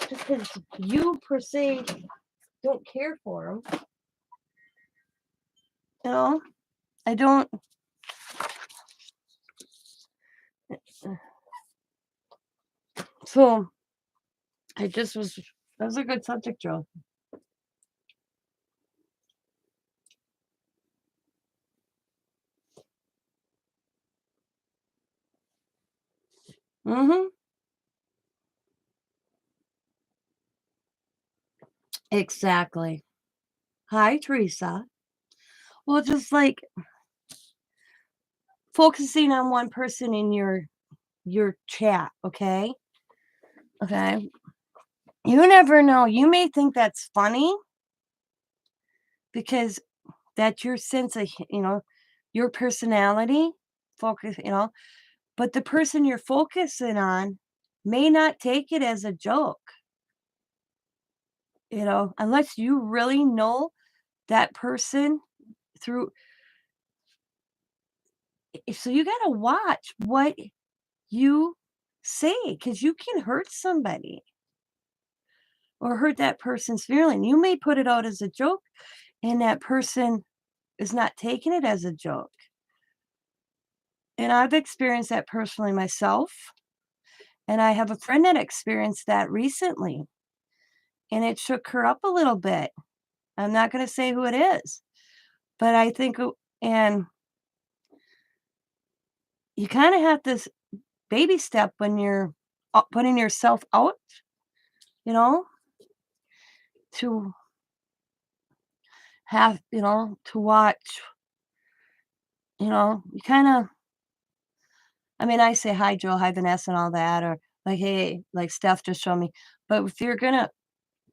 just because you per se don't care for them? You know, I don't. So I just was. That was a good subject, Joe. Mm-hmm. Exactly. Hi, Teresa. Well, just like focusing on one person in your chat, okay? Okay. You never know. You may think that's funny because that's your sense of, your personality focus, but the person you're focusing on may not take it as a joke, unless you really know that person through. So you got to watch what you say because you can hurt somebody or hurt that person's feeling. You may put it out as a joke and that person is not taking it as a joke. And I've experienced that personally myself. And I have a friend that experienced that recently and it shook her up a little bit. I'm not going to say who it is, but I think, and you kind of have this baby step when you're putting yourself out, you know, to have, to watch, you kind of, I mean, I say hi, Joe, hi, Vanessa, and all that, or like, hey, like Steph just showed me. But if you're going to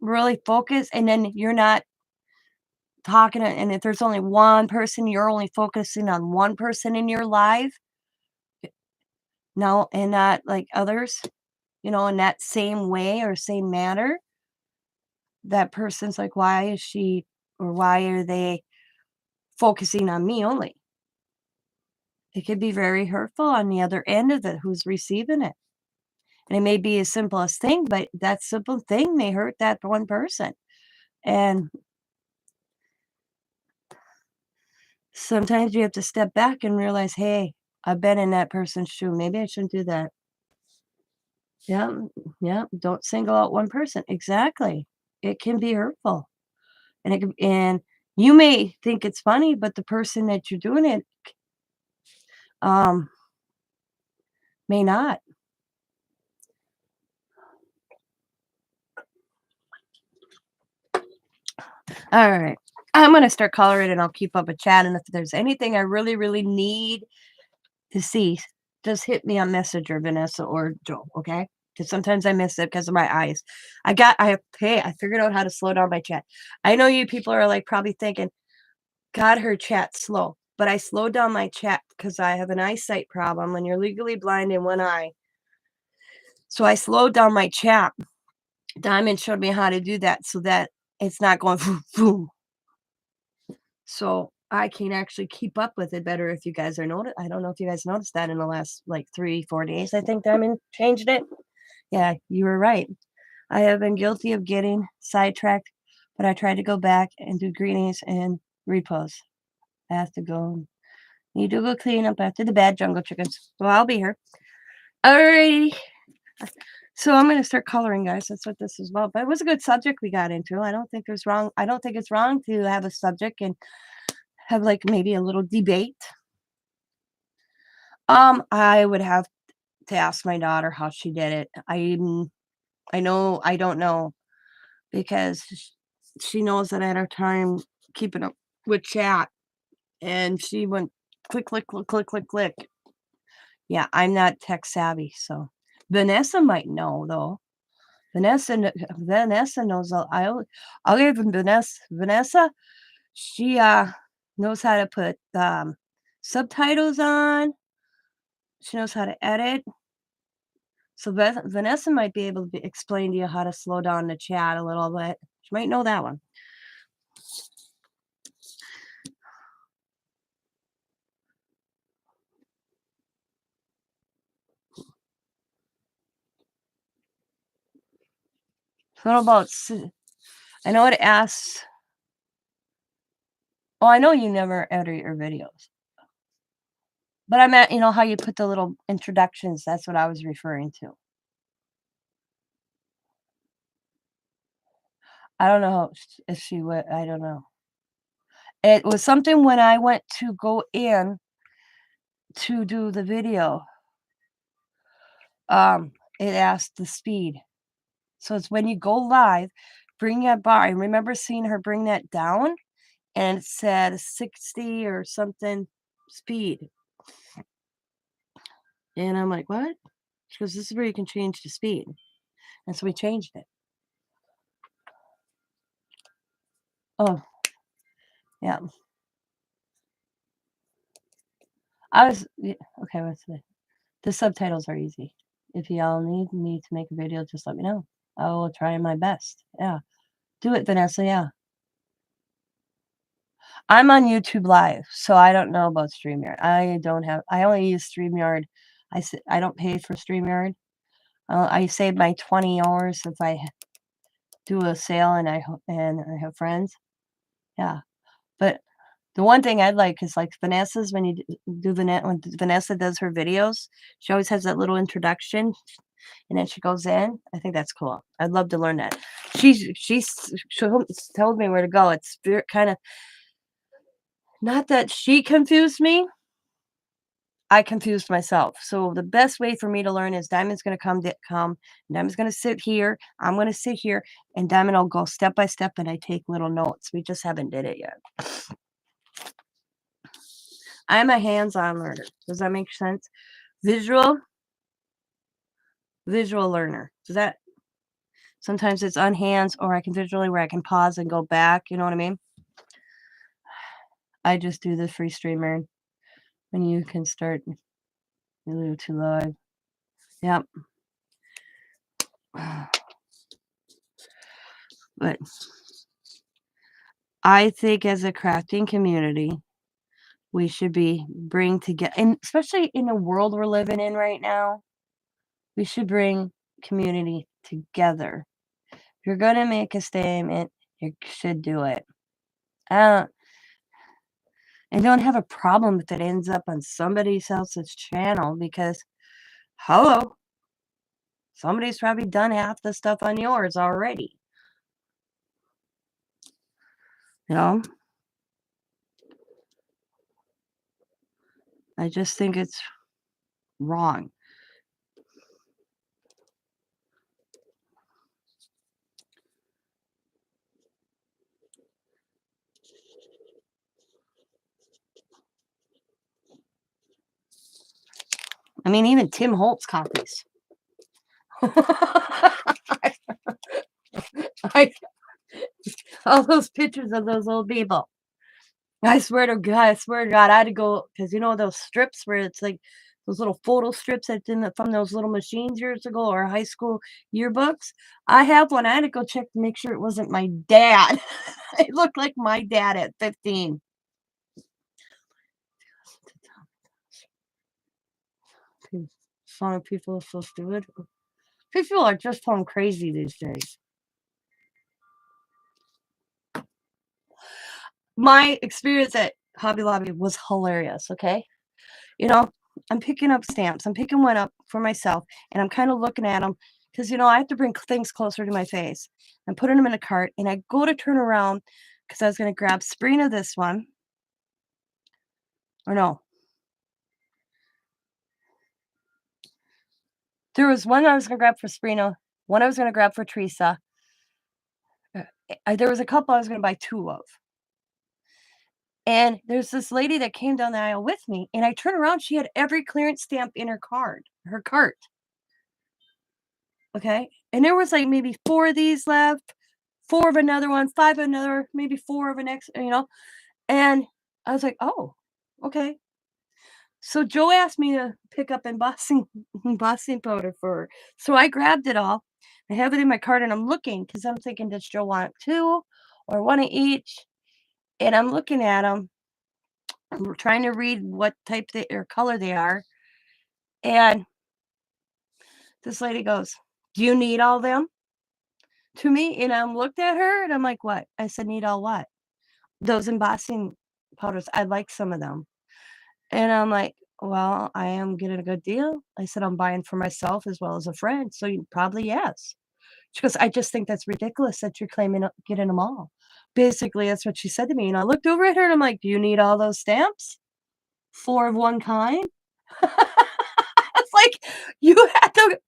really focus and then you're not talking, and if there's only one person, you're only focusing on one person in your life, no, and not like others, in that same way or same manner, that person's like, why is she or why are they focusing on me only? It could be very hurtful on the other end of it who's receiving it. And it may be as simple as thing, but that simple thing may hurt that one person. And sometimes you have to step back and realize, hey, I've been in that person's shoe. Maybe I shouldn't do that. Yeah, yeah. Don't single out one person. Exactly. It can be hurtful. And you may think it's funny, but the person that you're doing it um may not. All right. I'm gonna start coloring and I'll keep up a chat. And if there's anything I really, really need to see, just hit me on Messenger, Vanessa or Joe, okay? Because sometimes I miss it because of my eyes. I figured out how to slow down my chat. I know you people are like probably thinking, God, her chat's slow. But I slowed down my chat because I have an eyesight problem when you're legally blind in one eye. So I slowed down my chat. Diamond showed me how to do that so that it's not going boom, boom. So I can actually keep up with it better if you guys are noticed. I don't know if you guys noticed that in the last like 3, 4 days. I think Diamond changed it. Yeah, you were right. I have been guilty of getting sidetracked, but I tried to go back and do greetings and repos. I have to go. Need to go clean up after the bad jungle chickens. Well, I'll be here. Alrighty. So I'm gonna start coloring, guys. That's what this is about. But it was a good subject we got into. I don't think there's wrong. I don't think it's wrong to have a subject and have like maybe a little debate. I would have to ask my daughter how she did it. I know I don't know because she knows that I had a time keeping up with chat, and she went click, click, click, click, click, click. Yeah, I'm not tech savvy, so Vanessa might know though. Vanessa knows. I'll give Vanessa. She knows how to put subtitles on. She knows how to edit. So Vanessa might be able to explain to you how to slow down the chat a little bit. She might know that one. So what about, I know it asks, oh, I know you never edit your videos. But I meant, how you put the little introductions. That's what I was referring to. I don't know if she would. I don't know. It was something when I went to go in to do the video. It asked the speed. So it's when you go live, bring that bar. I remember seeing her bring that down, and it said 60 or something speed. And I'm like, what? She goes, this is where you can change the speed. And so we changed it. Oh, yeah. Okay, what's the subtitles are easy. If y'all need me to make a video, just let me know. I will try my best. Yeah. Do it, Vanessa. Yeah. I'm on YouTube Live, so I don't know about StreamYard. I only use StreamYard. I don't pay for StreamYard. I save my $20 if I do a sale and I have friends. Yeah. But the one thing I'd like is like Vanessa's when you do when Vanessa does her videos, she always has that little introduction and then she goes in. I think that's cool. I'd love to learn that. She told me where to go. It's kind of not that she confused me. I confused myself. So the best way for me to learn is Diamond's going to come. Diamond's going to sit here. I'm going to sit here, and Diamond will go step by step, and I take little notes. We just haven't did it yet. I'm a hands-on learner. Does that make sense? Visual learner. Does that? Sometimes it's on hands, or I can visually where I can pause and go back. You know what I mean? I just do the free streamer, and you can start a little too live. Yep. But I think as a crafting community, we should bring together, and especially in the world we're living in right now, we should bring community together. If you're going to make a statement, you should do it. And don't have a problem if it ends up on somebody else's channel because, hello, somebody's probably done half the stuff on yours already. I just think it's wrong. I mean, even Tim Holtz copies. All those pictures of those old people. I swear to God, I had to go because those strips where it's like those little photo strips from those little machines years ago or high school yearbooks. I have one. I had to go check to make sure it wasn't my dad. It looked like my dad at 15. Some people are so stupid. People are just plumb crazy these days. My experience at Hobby Lobby was hilarious, okay? I'm picking up stamps. I'm picking one up for myself, and I'm kind of looking at them because, I have to bring things closer to my face. I'm putting them in a cart, and I go to turn around because I was going to grab Sabrina this one. Or no. There was one I was going to grab for Sabrina, one I was going to grab for Teresa. There was a couple I was going to buy two of. And there's this lady that came down the aisle with me, and I turn around, she had every clearance stamp in her cart. Okay? And there was like maybe 4 of these left, 4 of another one, 5 of another, maybe 4 of an next, and I was like, "Oh, okay." So Joe asked me to pick up embossing embossing powder for her. So I grabbed it all. I have it in my cart and I'm looking because I'm thinking, does Joe want two or one of each? And I'm looking at them. I'm trying to read what type they or color they are. And this lady goes, "Do you need all them?" To me. And I'm looked at her and I'm like, what? I said, need all what? Those embossing powders. I like some of them. And I'm like, "Well, I am getting a good deal." I said, "I'm buying for myself as well as a friend, so you probably yes." She goes, "I just think that's ridiculous that you're claiming getting them all." Basically, that's what she said to me, and I looked over at her and I'm like, "Do you need all those stamps? 4 of one kind?" It's like, you had the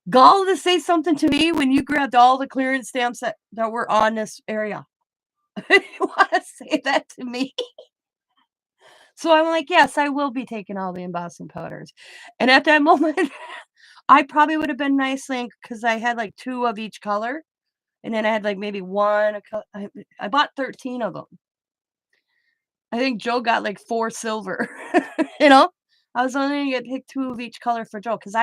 gall to say something to me when you grabbed all the clearance stamps that were on this area. You wanna say that to me? So I'm like, "Yes, I will be taking all the embossing powders." And at that moment, I probably would have been nicely because I had, like, 2 of each color, and then I had, like, maybe 1 a co I bought 13 of them. I think Joe got, like, 4 silver, you know? I was only gonna get pick 2 of each color for Joe because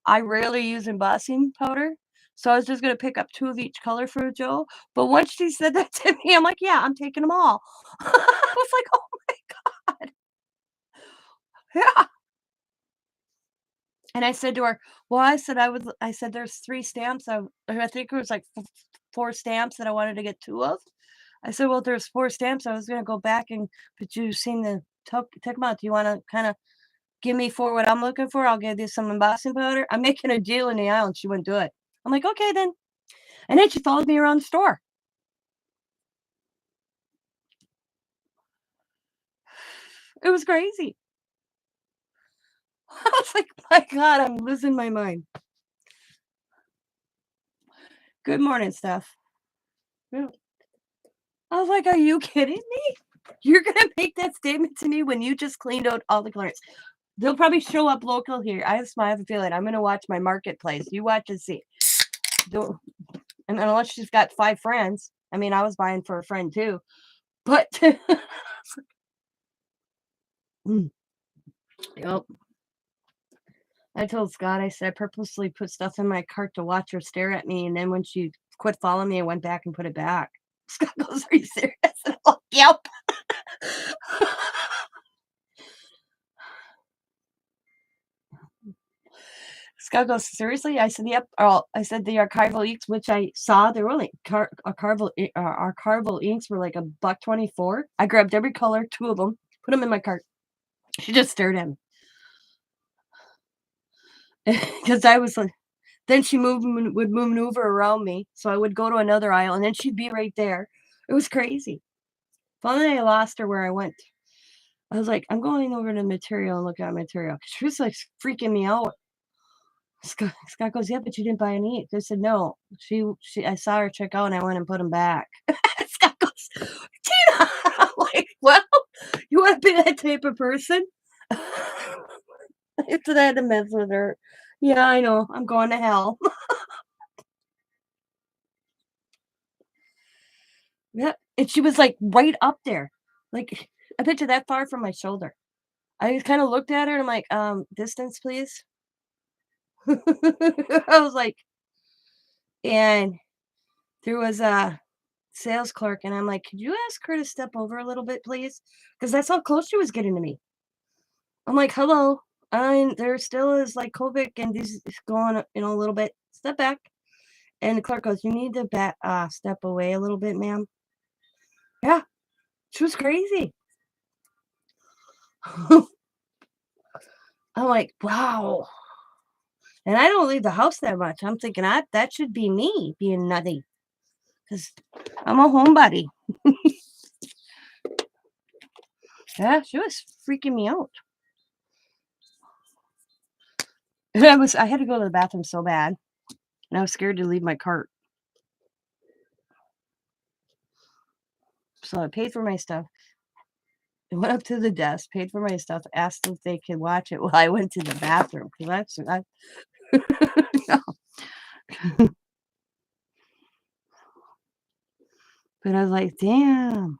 I rarely use embossing powder, so I was just gonna pick up 2 of each color for Joe, but once she said that to me, I'm like, "Yeah, I'm taking them all." I was like, "Oh my god." Yeah. And I said to her, "Well," I said, "There's 3 stamps, or I think it was like f 4 stamps that I wanted to get 2 of." I said, "Well, there's 4 stamps, I was gonna go back and but you seem to take them out. Do you wanna kinda give me for what I'm looking for? I'll give you some embossing powder." I'm making a deal in the aisle, and she wouldn't do it. I'm like, "Okay, then." And then she followed me around the store. It was crazy. I was like, "My god, I'm losing my mind." "Good morning, Steph." Yeah. I was like, "Are you kidding me? You're gonna make that statement to me when you just cleaned out all the clearance." They'll probably show up local here. I have a feeling I'm gonna watch my marketplace. You watch and see. Don't and unless she's got 5 friends. I mean, I was buying for a friend too, but Mm, yep. I told Scott, I said, "I purposely put stuff in my cart to watch her stare at me, and then when she quit following me, I went back and put it back." Scott goes, "Are you serious?" And I'm like, "Yep." Scott goes, "Seriously?" I said, "Yep." I said, "The archival inks," which I saw, they were only archival inks were like a buck 24. I grabbed every color, 2 of them, put them in my cart. She just stared at me because I was like then she would maneuver around me, so I would go to another aisle, and then she'd be right there. It was crazy. Finally, I lost her where I went. I was like, "I'm going over to material and look at material." She was, like, freaking me out. Scott goes, "Yeah, but you didn't buy any." I said, "No." She I saw her check out and I went and put them back. Scott goes, "Tina!" I'm like, "Well, you wanna be that type of person?" So I had to mess with her. Yeah, I know. I'm going to hell. Yep, and she was, like, right up there. Like, I bet you that far from my shoulder. I just kinda looked at her and I'm like, distance, please?" I was like and there was a sales clerk, and I'm like, "Could you ask her to step over a little bit, please?" Because that's how close she was getting to me. I'm like, "Hello, there still is, like, COVID and this is going, a little bit. Step back." And the clerk goes, "You need to step away a little bit, ma'am." Yeah, she was crazy. I'm like, "Wow." And I don't leave the house that much. I'm thinking that should be me being nutty because I'm a homebody. Yeah, she was freaking me out. And I had to go to the bathroom so bad, and I was scared to leave my cart. So I paid for my stuff. I went up to the desk, paid for my stuff, asked if they could watch it while I went to the bathroom because no. But I was like, "Damn,"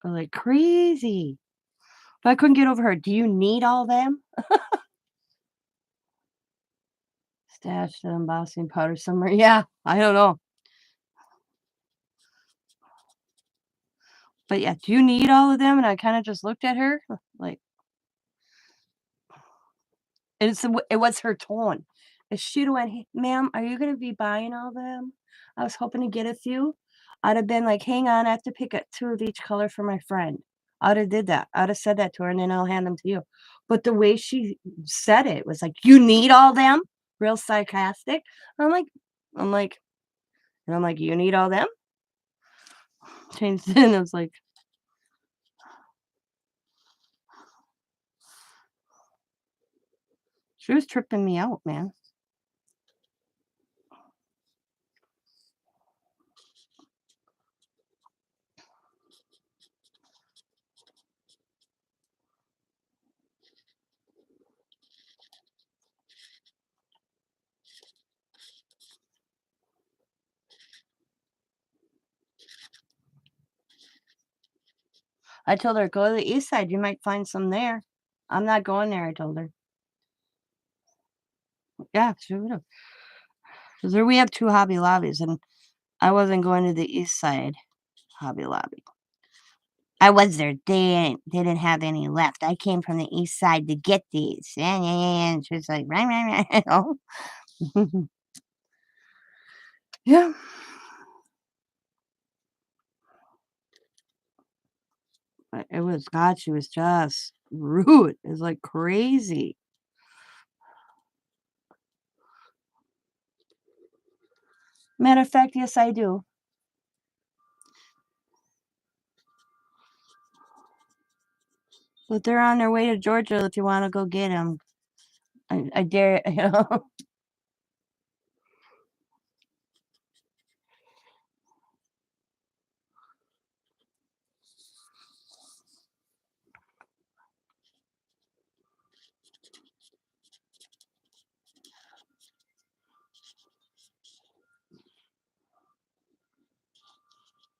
I'm like, "Crazy." But I couldn't get over her. Do you need all them? Stash the embossing powder somewhere. Yeah, I don't know. But yeah, do you need all of them? And I kind of just looked at her like, it was her tone. If she'd went, "Hey, ma'am, are you gonna be buying all them? I was hoping to get a few." I'd have been like, "Hang on, I have to pick up 2 of each color for my friend." I'd have did that. I'd have said that to her, and then I'll hand them to you. But the way she said it was like, "You need all them?" Real sarcastic. I'm like I'm like "You need all them?" Changed it, and I was like, she was tripping me out, man. I told her, "Go to the east side, you might find some there." "I'm not going there," I told her. Yeah, she would've. 'Cause there we have 2 Hobby Lobbies, and I wasn't going to the east side Hobby Lobby. I was there, they didn't have any left. I came from the east side to get these. Yeah, yeah, yeah, yeah, and she was like, "Right, right, right," you Yeah. But it was God, she was just rude. It was like crazy. Matter of fact, yes, I do. But they're on their way to Georgia if you wanna go get them. I dare you know?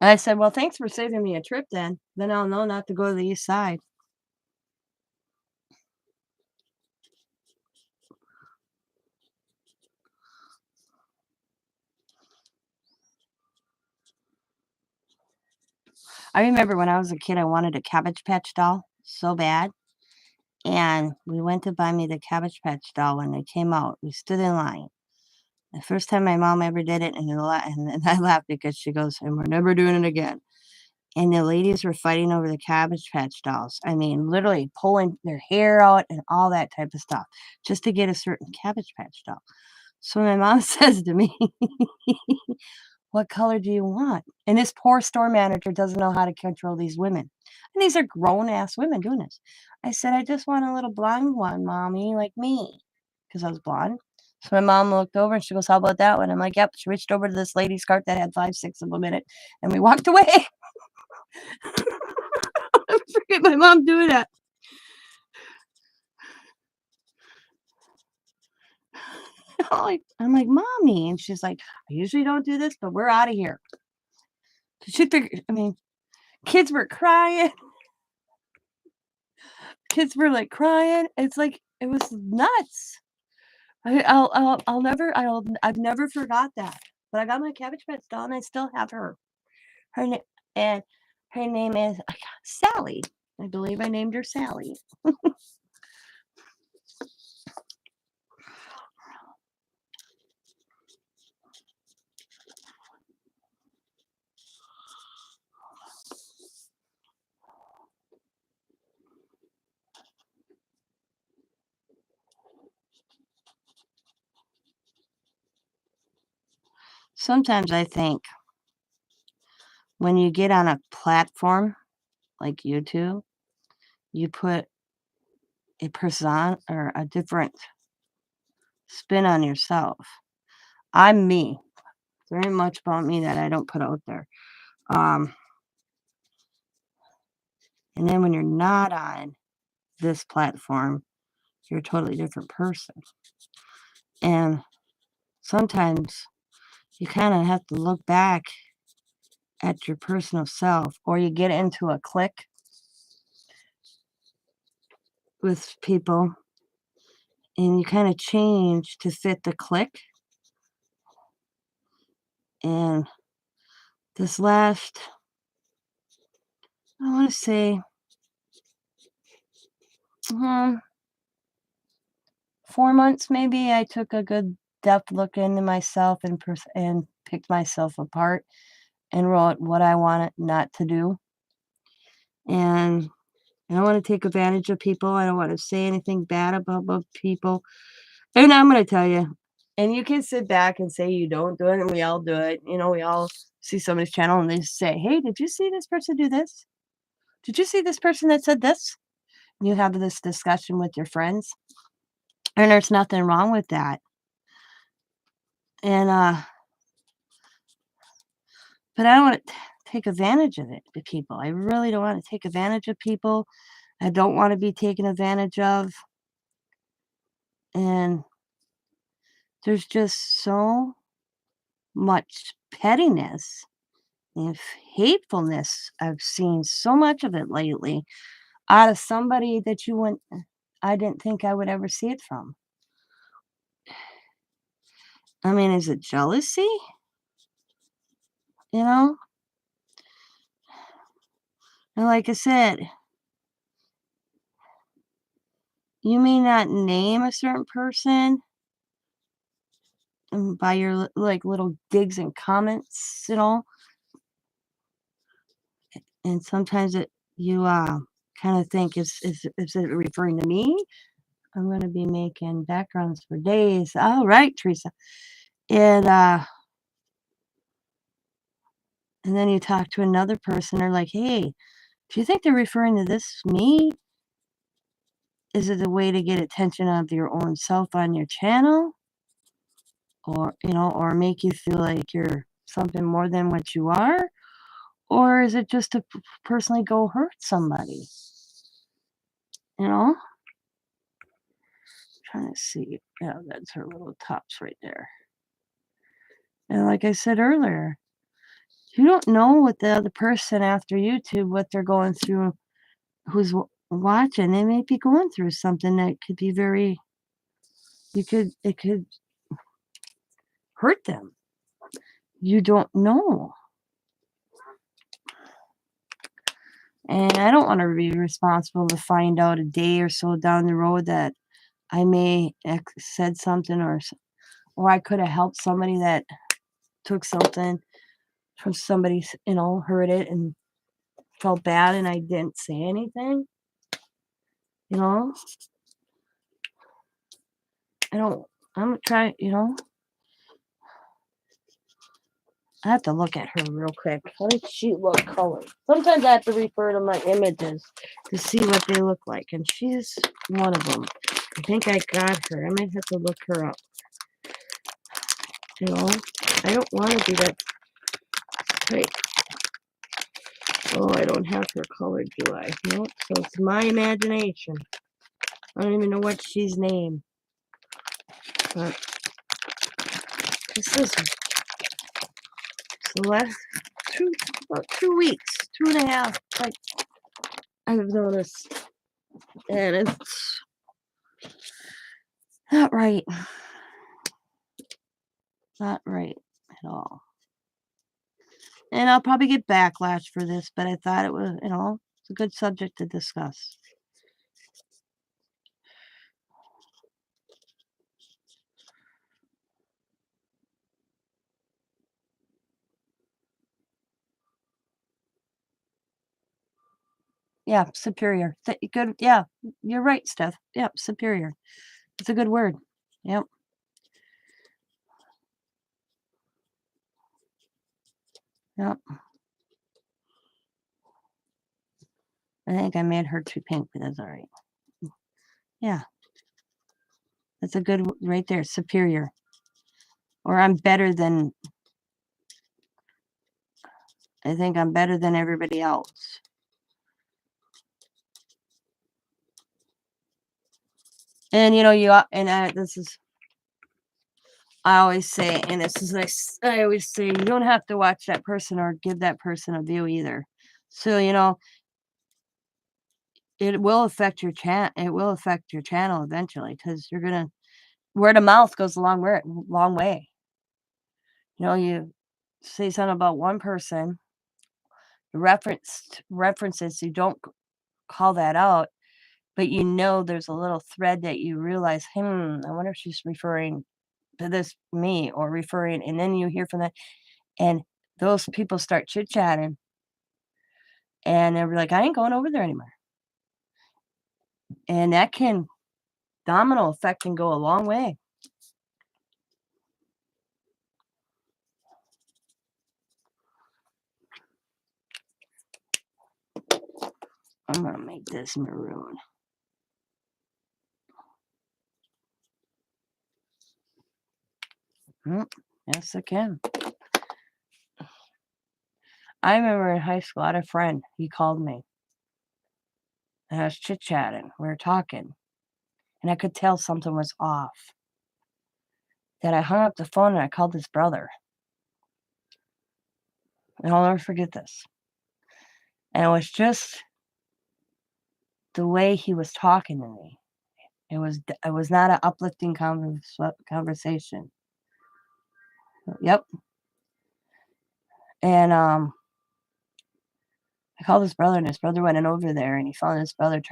And I said, "Well, thanks for saving me a trip then. Then I'll know not to go to the east side." I remember when I was a kid, I wanted a Cabbage Patch doll so bad, and we went to buy me the Cabbage Patch doll when they came out. We stood in line. The first time my mom ever did it, and then I laughed because she goes, "And we're never doing it again." And the ladies were fighting over the Cabbage Patch dolls. I mean, literally pulling their hair out and all that type of stuff just to get a certain Cabbage Patch doll. So my mom says to me, "What color do you want?" And this poor store manager doesn't know how to control these women. And these are grown ass women doing this. I said, "I just want a little blonde one, mommy, like me," because I was blonde. So my mom looked over and she goes, "How about that one?" I'm like, "Yep." She reached over to this lady's cart that had 5, 6 of them in it, and we walked away. I'll never forget my mom doing that. I'm like, "Mommy," and she's like, "I usually don't do this, but we're out of here." She figured, I mean, kids were crying. Kids were, like, crying. It's like it was nuts. I've never forgot that. But I got my Cabbage Patch doll, and I still have her. Her na and her name is Sally. I believe I named her Sally. Sometimes I think when you get on a platform like YouTube, you put a person or a different spin on yourself. I'm me. There ain't much about me that I don't put out there. Um, and then when you're not on this platform, you're a totally different person. And sometimes you kind of have to look back at your personal self, or you get into a clique with people, and you kind of change to fit the clique. And this last, I want to say, um, 4 months maybe, I took a good depth look into myself and picked myself apart and wrote what I wanted not to do. And I don't want to take advantage of people. I don't want to say anything bad about people. And I'm going to tell you, and you can sit back and say you don't do it, and we all do it. We all see somebody's channel and they say, "Hey, did you see this person do this? Did you see this person that said this?" You have this discussion with your friends, and there's nothing wrong with that. And but I don't want to take advantage of it to people. I really don't want to take advantage of people. I don't want to be taken advantage of. And there's just so much pettiness and hatefulness. I've seen so much of it lately out of somebody that I didn't think I would ever see it from. I mean, is it jealousy? You know? And like I said, you may not name a certain person by your like little digs and comments, and sometimes you kind of think is it referring to me? I'm gonna be making backgrounds for days. All right, Teresa. And and then you talk to another person, they're like, "Hey, do you think they're referring to this me? Is it a way to get attention of your own self on your channel? Or make you feel like you're something more than what you are? Or is it just to personally go hurt somebody?" You know? Trying to see. Yeah, that's her little tops right there. And like I said earlier, you don't know what the other person after YouTube, what they're going through, who's watching. They may be going through something that could be it could hurt them. You don't know. And I don't want to be responsible to find out a day or so down the road that I may said something or I could have helped somebody that took something from somebody, heard it and felt bad and I didn't say anything. You know, I don't, I'm trying, I have to look at her real quick. How does she look colored? Sometimes I have to refer to my images to see what they look like, and she's one of them. I think I got her. I might have to look her up. I don't want to be that type. Oh, I don't have her colored, do I? Nope. So it's my imagination. I don't even know what she's named. But this is the last about 2 weeks, 2.5. Like I've noticed, and it's not right. Not right at all. And I'll probably get backlash for this, but I thought it was, it's a good subject to discuss. Yeah, superior. Good. Yeah, you're right, Steph. Yep, superior. It's a good word. Yep. Yep. I think I made her too pink, but that's all right. Yeah. That's a good right there. Superior. Or I think I'm better than everybody else. And this is, I always say, and this is like, I always say, you don't have to watch that person or give that person a view either. So, it will affect your it will affect your channel eventually because you're gonna word of mouth goes a long way. You know, you say something about one person, references, you don't call that out, but you know there's a little thread that you realize, I wonder if she's referring to this me or referring, and then you hear from that, and those people start chit chatting, and they're like, I ain't going over there anymore, and that can domino effect can go a long way. I'm gonna make this maroon. Yes, I can. I remember in high school, I had a friend. He called me, and I was chit chatting. We were talking, and I could tell something was off. That I hung up the phone and I called his brother, and I'll never forget this. And it was just the way he was talking to me. It was not an uplifting conversation. Yep. And I called his brother, and his brother went in over there, and he found his brother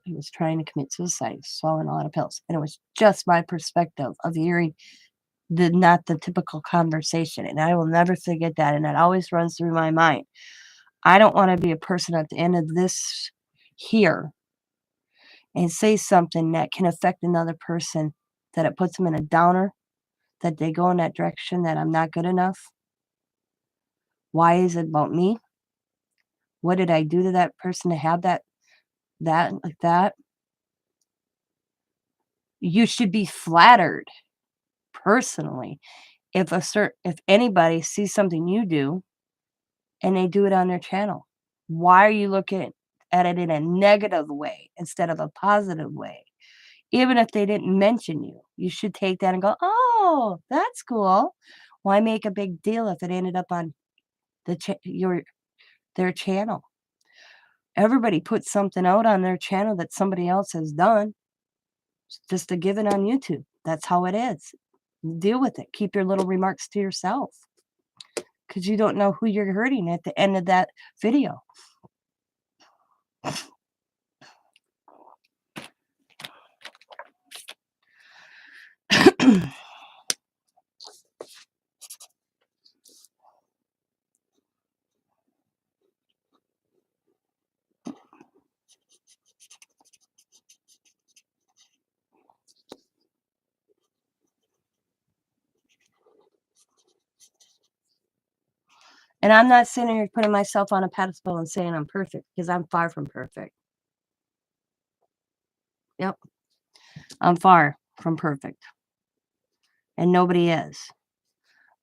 he was trying to commit suicide, swallowing a lot of pills. And it was just my perspective of hearing not the typical conversation. And I will never forget that. And that always runs through my mind. I don't want to be a person at the end of this here and say something that can affect another person, that it puts them in a downer, that they go in that direction, that I'm not good enough. Why is it about me? What did I do to that person to have like that? You should be flattered personally if anybody sees something you do and they do it on their channel. Why are you looking at it in a negative way instead of a positive way? Even if they didn't mention you, you should take that and go, "Oh, that's cool." Why make a big deal if it ended up on their channel? Everybody puts something out on their channel that somebody else has done just to give it on YouTube. That's how it is. Deal with it. Keep your little remarks to yourself because you don't know who you're hurting at the end of that video. And I'm not sitting here putting myself on a pedestal and saying I'm perfect because I'm far from perfect. Yep. I'm far from perfect. And nobody is.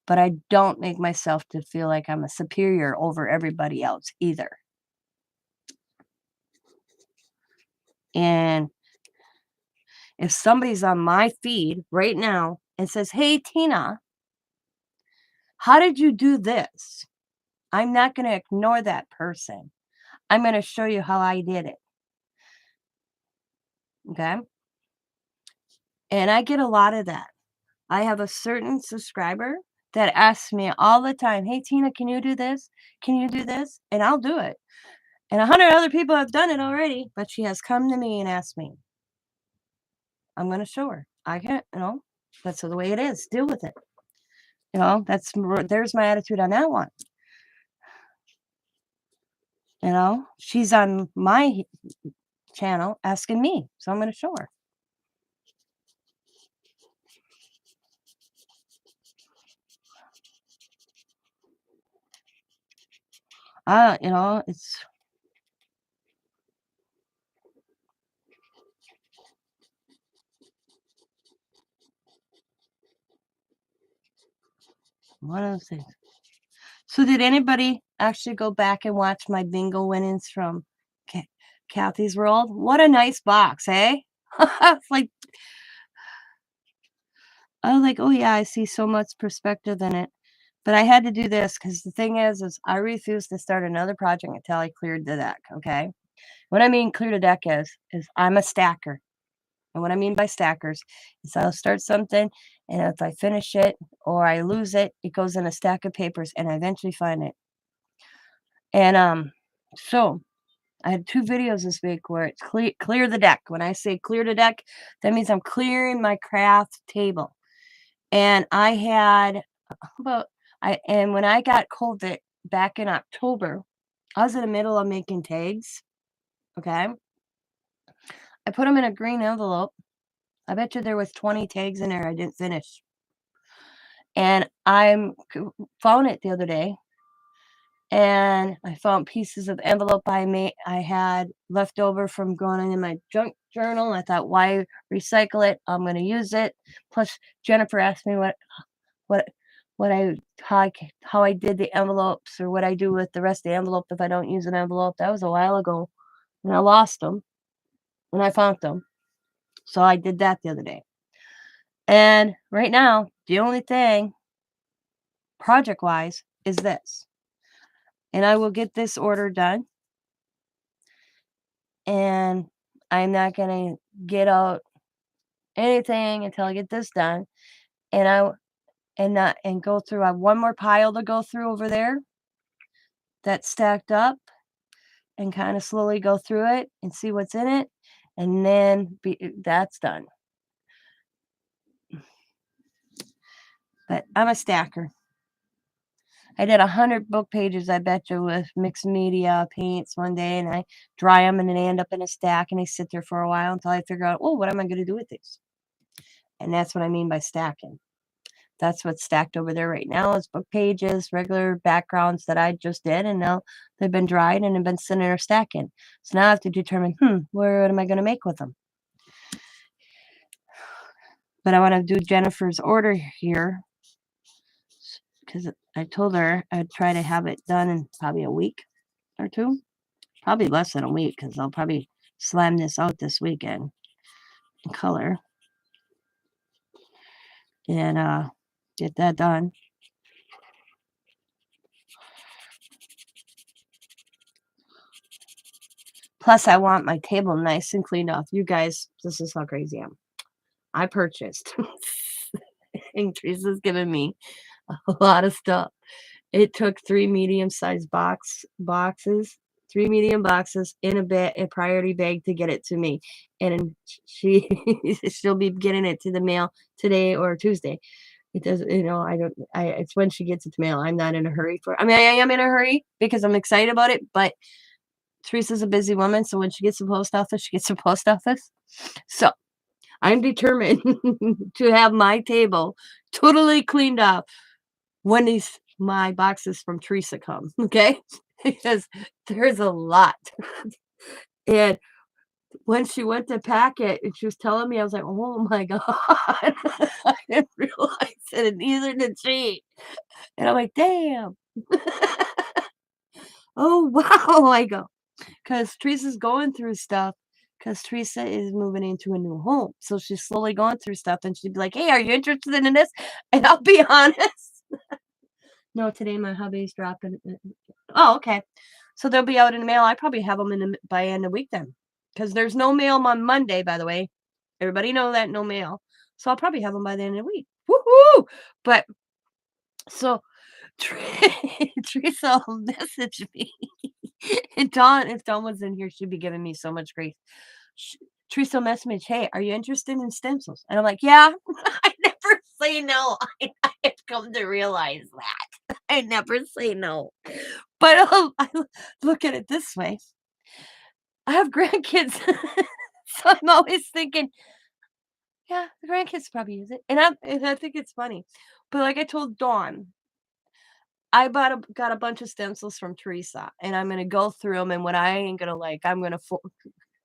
But I don't make myself to feel like I'm a superior over everybody else either. And if somebody's on my feed right now and says, "Hey, Tina, how did you do this?" I'm not going to ignore that person. I'm going to show you how I did it. Okay. And I get a lot of that. I have a certain subscriber that asks me all the time, "Hey, Tina, can you do this? Can you do this?" And I'll do it. And 100 other people have done it already, but she has come to me and asked me. I'm going to show her. I can't, that's the way it is. Deal with it. There's my attitude on that one. She's on my channel asking me, so I'm going to show her. It's one of those things. So did anybody actually go back and watch my bingo winnings from Kathy's World? What a nice box, eh? It's like, I was like, oh yeah, I see so much perspective in it. But I had to do this because the thing is I refused to start another project until I cleared the deck, okay? What I mean clear the deck is I'm a stacker. And what I mean by stackers is I'll start something, and if I finish it or I lose it, it goes in a stack of papers, and I eventually find it. And so I had 2 videos this week where it's clear the deck. When I say clear the deck, that means I'm clearing my craft table. And I had about I and when I got COVID back in October, I was in the middle of making tags. Okay. I put them in a green envelope. I bet you there was 20 tags in there I didn't finish. And found it the other day, and I found pieces of envelope I had left over from going in my junk journal. I thought, why recycle it? I'm going to use it. Plus, Jennifer asked me what what I how I did the envelopes or what I do with the rest of the envelope if I don't use an envelope. That was a while ago, and I lost them, and I found them. So I did that the other day. And right now, the only thing project wise is this. And I will get this order done. And I'm not going to get out anything until I get this done. And go through. I have one more pile to go through over there that's stacked up, and kind of slowly go through it and see what's in it. And then that's done. But I'm a stacker. I did 100 book pages, I bet you, with mixed media paints one day, and I dry them, and then they end up in a stack, and they sit there for a while until I figure out, oh, what am I going to do with these? And that's what I mean by stacking. That's what's stacked over there right now is book pages, regular backgrounds that I just did, and now they've been dried and have been sitting there stacking. So now I have to determine, what am I going to make with them? But I want to do Jennifer's order here because I told her I'd try to have it done in probably a week or two. Probably less than a week because I'll probably slam this out this weekend in color and get that done. Plus, I want my table nice and cleaned off. You guys, this is how crazy I am. I purchased, and Teresa's giving me a lot of stuff. It took 3 medium-sized boxes, 3 medium boxes in a priority bag to get it to me, and she'll be getting it to the mail today or Tuesday. It doesn't, it's when she gets it to mail. I'm not in a hurry I am in a hurry because I'm excited about it, but Teresa's a busy woman, so when she gets to the post office, she gets to the post office. So I'm determined to have my table totally cleaned up when my boxes from Teresa come, okay? Because there's a lot. And when she went to pack it and she was telling me, I was like, oh my God. I didn't realize it, and neither did she. And I'm like, damn. Oh, wow. I go, because Teresa's going through stuff because Teresa is moving into a new home. So she's slowly going through stuff, and she'd be like, hey, are you interested in this? And I'll be honest. No, today my hubby's dropping. Oh, okay. So they'll be out in the mail. I probably have them by end of week then, because there's no mail on Monday, by the way. Everybody know that, no mail. So I'll probably have them by the end of the week. Woohoo! But so Teresa will message me. And if Dawn was in here, she'd be giving me so much grief. Teresa message, hey, are you interested in stencils? And I'm like, yeah. I never say no. I've come to realize that. I never say no. But I look at it this way. I have grandkids. So I'm always thinking, yeah, the grandkids probably use it. And I think it's funny. But like I told Dawn, I got a bunch of stencils from Teresa, and I'm gonna go through them. And what I ain't gonna like, I'm gonna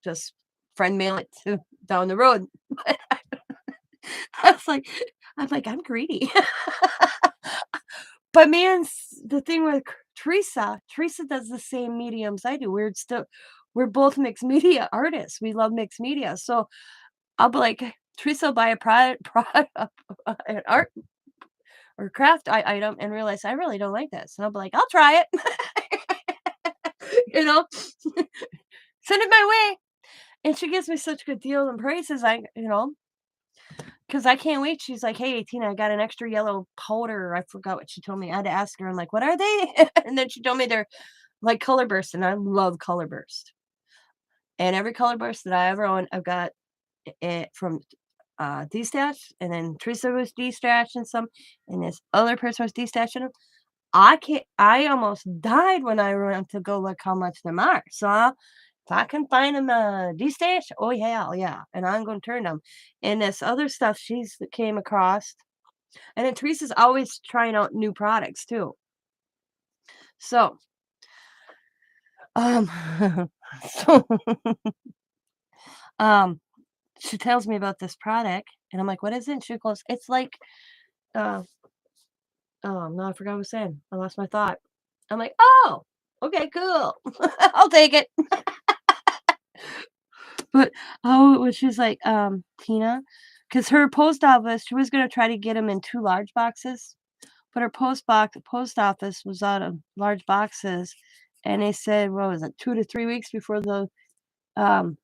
just friend mail it to down the road. I was like, I'm greedy. But man, the thing with Teresa does the same mediums I do. We're both mixed media artists. We love mixed media. So I'll be like, Teresa will buy a product, an art or craft item, and realize I really don't like this. And I'll be like, I'll try it. You know? Send it my way. And she gives me such good deals and prices. Because I can't wait. She's like, "Hey, Tina, I got an extra yellow powder." I forgot what she told me. I had to ask her. I'm like, "What are they?" And then she told me they're like color burst, and I love color burst. And every color burst that I ever own, I've got it from D-Stash, and then Teresa was D-Stashing some, and this other person was D-Stashing them. I almost died when I went to go look how much them are. So if I can find them D-Stash, oh yeah, oh yeah, and I'm gonna turn them. And this other stuff she's came across, and then Teresa's always trying out new products too. So, um, so, um, she tells me about this product, and I'm like, "What is it?" And she goes, "It's like, uh, oh no, I forgot what I was saying. I lost my thought." I'm like, "Oh, okay, cool. I'll take it." But when she's like, Tina, because her post office, she was gonna try to get them in 2 large boxes, but her post office was out of large boxes, and they said, what was it, 2 to 3 weeks before the, um,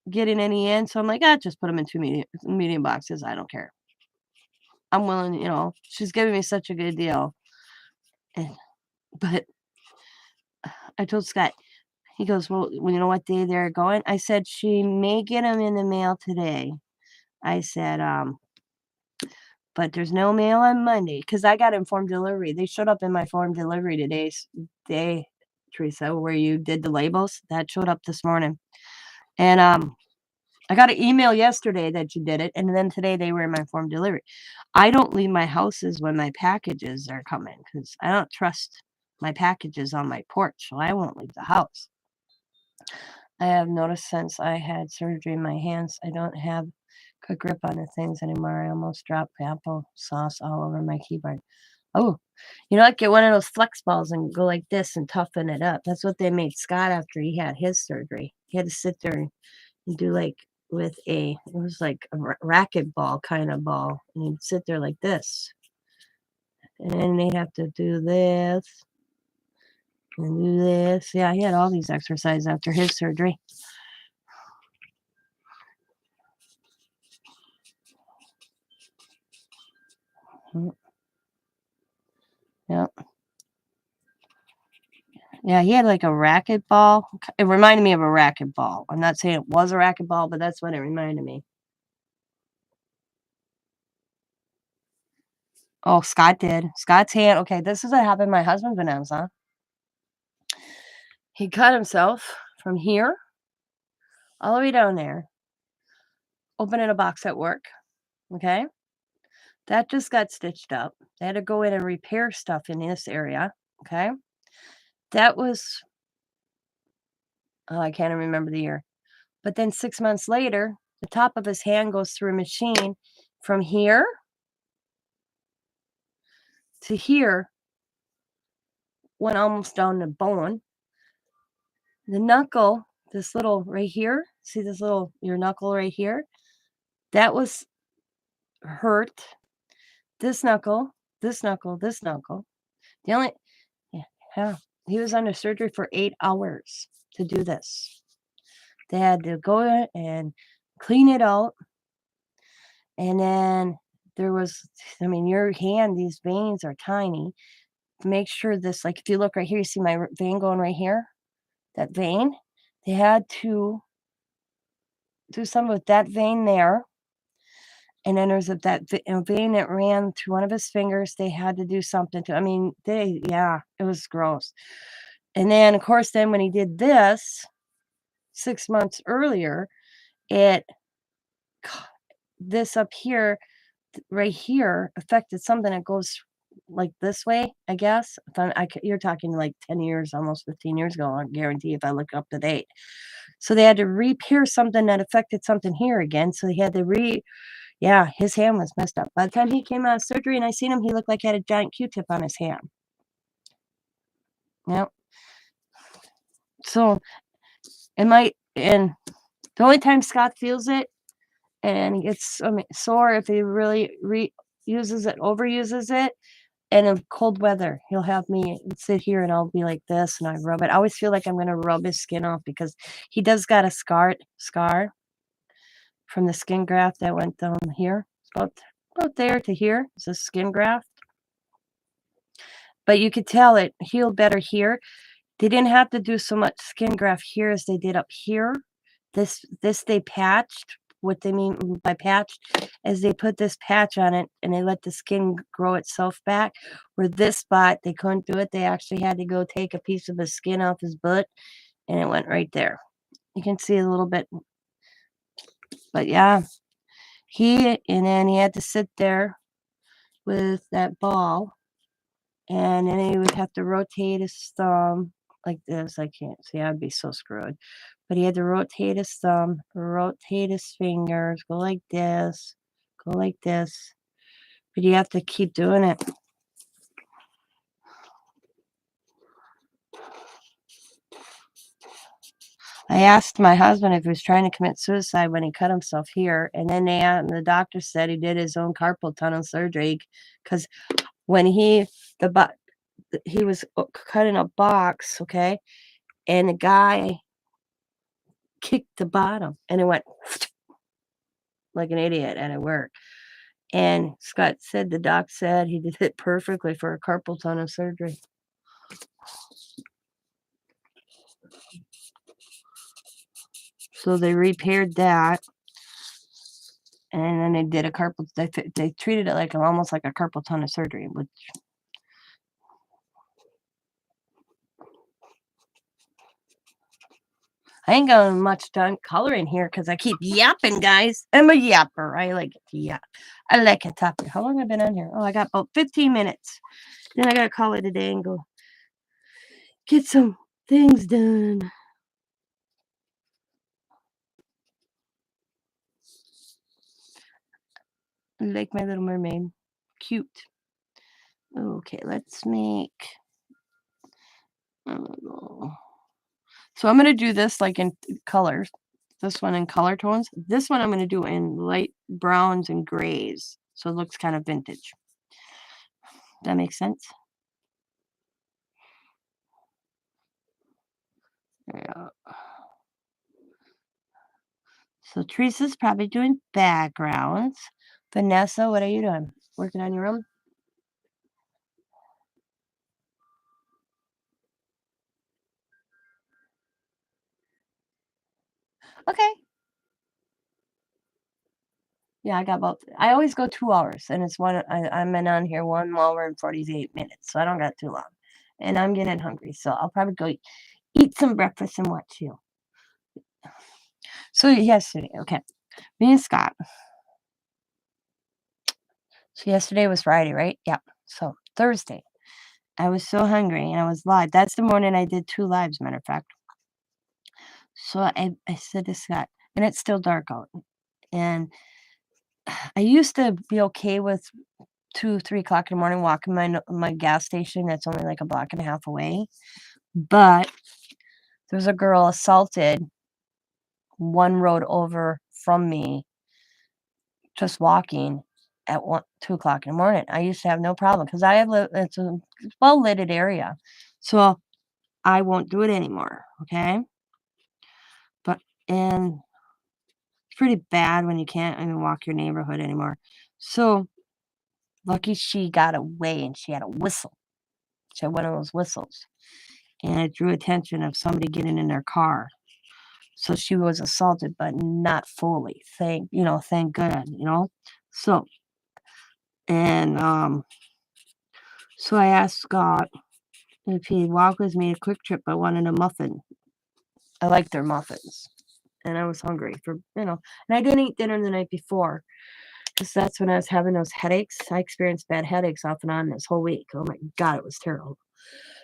getting any in, so I'm like, "Ah, just put them in 2 medium boxes, I don't care. I'm willing," she's giving me such a good deal, and but I told Scott, he goes, "Well, you know what day they're going?" I said, "She may get them in the mail today." I said, "But there's no mail on Monday because I got informed delivery. They showed up in my form delivery day, Teresa, where you did the labels. That showed up this morning. And I got an email yesterday that you did it, and then today they were in my form delivery. I don't leave my houses when my packages are coming because I don't trust my packages on my porch, so I won't leave the house. I have noticed since I had surgery in my hands, I don't have good grip on the things anymore. I almost dropped apple sauce all over my keyboard. Oh, I'd get one of those flex balls and go like this and toughen it up. That's what they made Scott after he had his surgery. He had to sit there and do like it was like a racket ball kind of ball. And he'd sit there like this. And then they'd have to do this and do this. Yeah, he had all these exercises after his surgery. Mm, yeah. Yeah, he had like a racquetball. It reminded me of a racquetball. I'm not saying it was a racquetball, but that's what it reminded me. Oh, Scott did. Scott's hand. Okay, this is what happened. My husband Vanessa. He cut himself from here all the way down there, opening a box at work. Okay, that just got stitched up. They had to go in and repair stuff in this area. Okay, that was, oh, I can't even remember the year. But then 6 months later, the top of his hand goes through a machine from here to here, went almost down the bone. The knuckle, this little right here, see this little, your knuckle right here, that was hurt. This knuckle, this knuckle, this knuckle. The only, yeah, yeah, he was under surgery for 8 hours to do this. They had to go in and clean it out. And then there was, I mean, your hand, these veins are tiny. To make sure this, like if you look right here, you see my vein going right here, that vein. They had to do something with that vein there. And then there's a vein that ran through one of his fingers. They had to do something to, I mean, yeah, it was gross. And then, of course, then when he did this 6 months earlier, it, this up here, right here, affected something that goes like this way, I guess. You're talking like 10 years, almost 15 years ago, I guarantee if I look up to date. So they had to repair something that affected something here again. So he had to yeah, his hand was messed up. By the time he came out of surgery and I seen him, he looked like he had a giant Q-tip on his hand. Yep. So and the only time Scott feels it and he gets sore if he really uses it, overuses it, And in cold weather, he'll have me sit here and I'll be like this and I rub it. I always feel like I'm gonna rub his skin off because he does got a scar from the skin graft that went down here. About there to here. It's a skin graft. But you could tell it healed better here. They didn't have to do so much skin graft here as they did up here. This they patched. What they mean by patched is they put this patch on it and they let the skin grow itself back. Where this spot, they couldn't do it. They actually had to go take a piece of his skin off his butt and it went right there. You can see a little bit. But yeah, and then he had to sit there with that ball and then he would have to rotate his thumb like this. I can't see, I'd be so screwed. But he had to rotate his thumb, rotate his fingers, go like this, go like this. But you have to keep doing it. I asked my husband if he was trying to commit suicide when he cut himself here, and then the doctor said he did his own carpal tunnel surgery because when he was cut in a box, okay, and the guy kicked the bottom, and it went like an idiot at work. And the doc said he did it perfectly for a carpal tunnel surgery. So they repaired that, and then they did a carpal. They treated it like almost like a carpal tunnel surgery, which I ain't got much done coloring here because I keep yapping, guys. I'm a yapper. I like to yap. I like to talk. How long have I been on here? Oh, I got about 15 minutes. Then I gotta call it a day and go get some things done. I like my Little Mermaid. Cute. Okay, let's make. So I'm gonna do this like in colors. This one in color tones. This one I'm gonna do in light browns and grays. So it looks kind of vintage. That makes sense? Yeah. So Teresa's probably doing backgrounds. Vanessa, what are you doing? Working on your own? Okay. Yeah, I got about. I always go 2 hours, and it's I'm in on here 1 hour and 48 minutes, so I don't got too long. And I'm getting hungry, so I'll probably go eat some breakfast and watch you. So yesterday, okay, me and Scott. So yesterday was Friday, right? Yeah. So Thursday, I was so hungry and I was live. That's the morning I did 2 lives, matter of fact. So I said to Scott, and it's still dark out. And I used to be okay with 2, 3 o'clock in the morning walking my gas station that's only like a block and a half away. But there was a girl assaulted one road over from me just walking at 2 o'clock in the morning. I used to have no problem because it's a well lit area. So I won't do it anymore. Okay. And it's pretty bad when you can't even walk your neighborhood anymore. So lucky she got away and she had a whistle. She had one of those whistles. And it drew attention of somebody getting in their car. So she was assaulted, but not fully. Thank God. So and so I asked Scott if he'd walk with me a quick trip. I wanted a muffin. I like their muffins. And I was hungry and I didn't eat dinner the night before because that's when I was having those headaches. I experienced bad headaches off and on this whole week. Oh my God, it was terrible.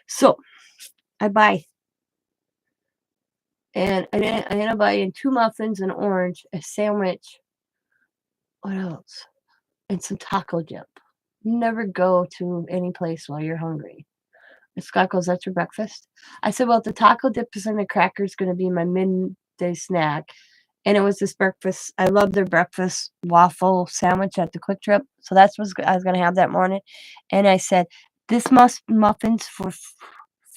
So I buy, and I ended up buying 2 muffins, an orange, a sandwich. What else? And some taco dip. Never go to any place while you're hungry. And Scott goes, "That's your breakfast?" I said, "Well, the taco dip is and the cracker is going to be my midday snack, And it was this breakfast. I love their breakfast waffle sandwich at the Quick Trip. So that's what I was gonna have that morning. And I said, "This muffins for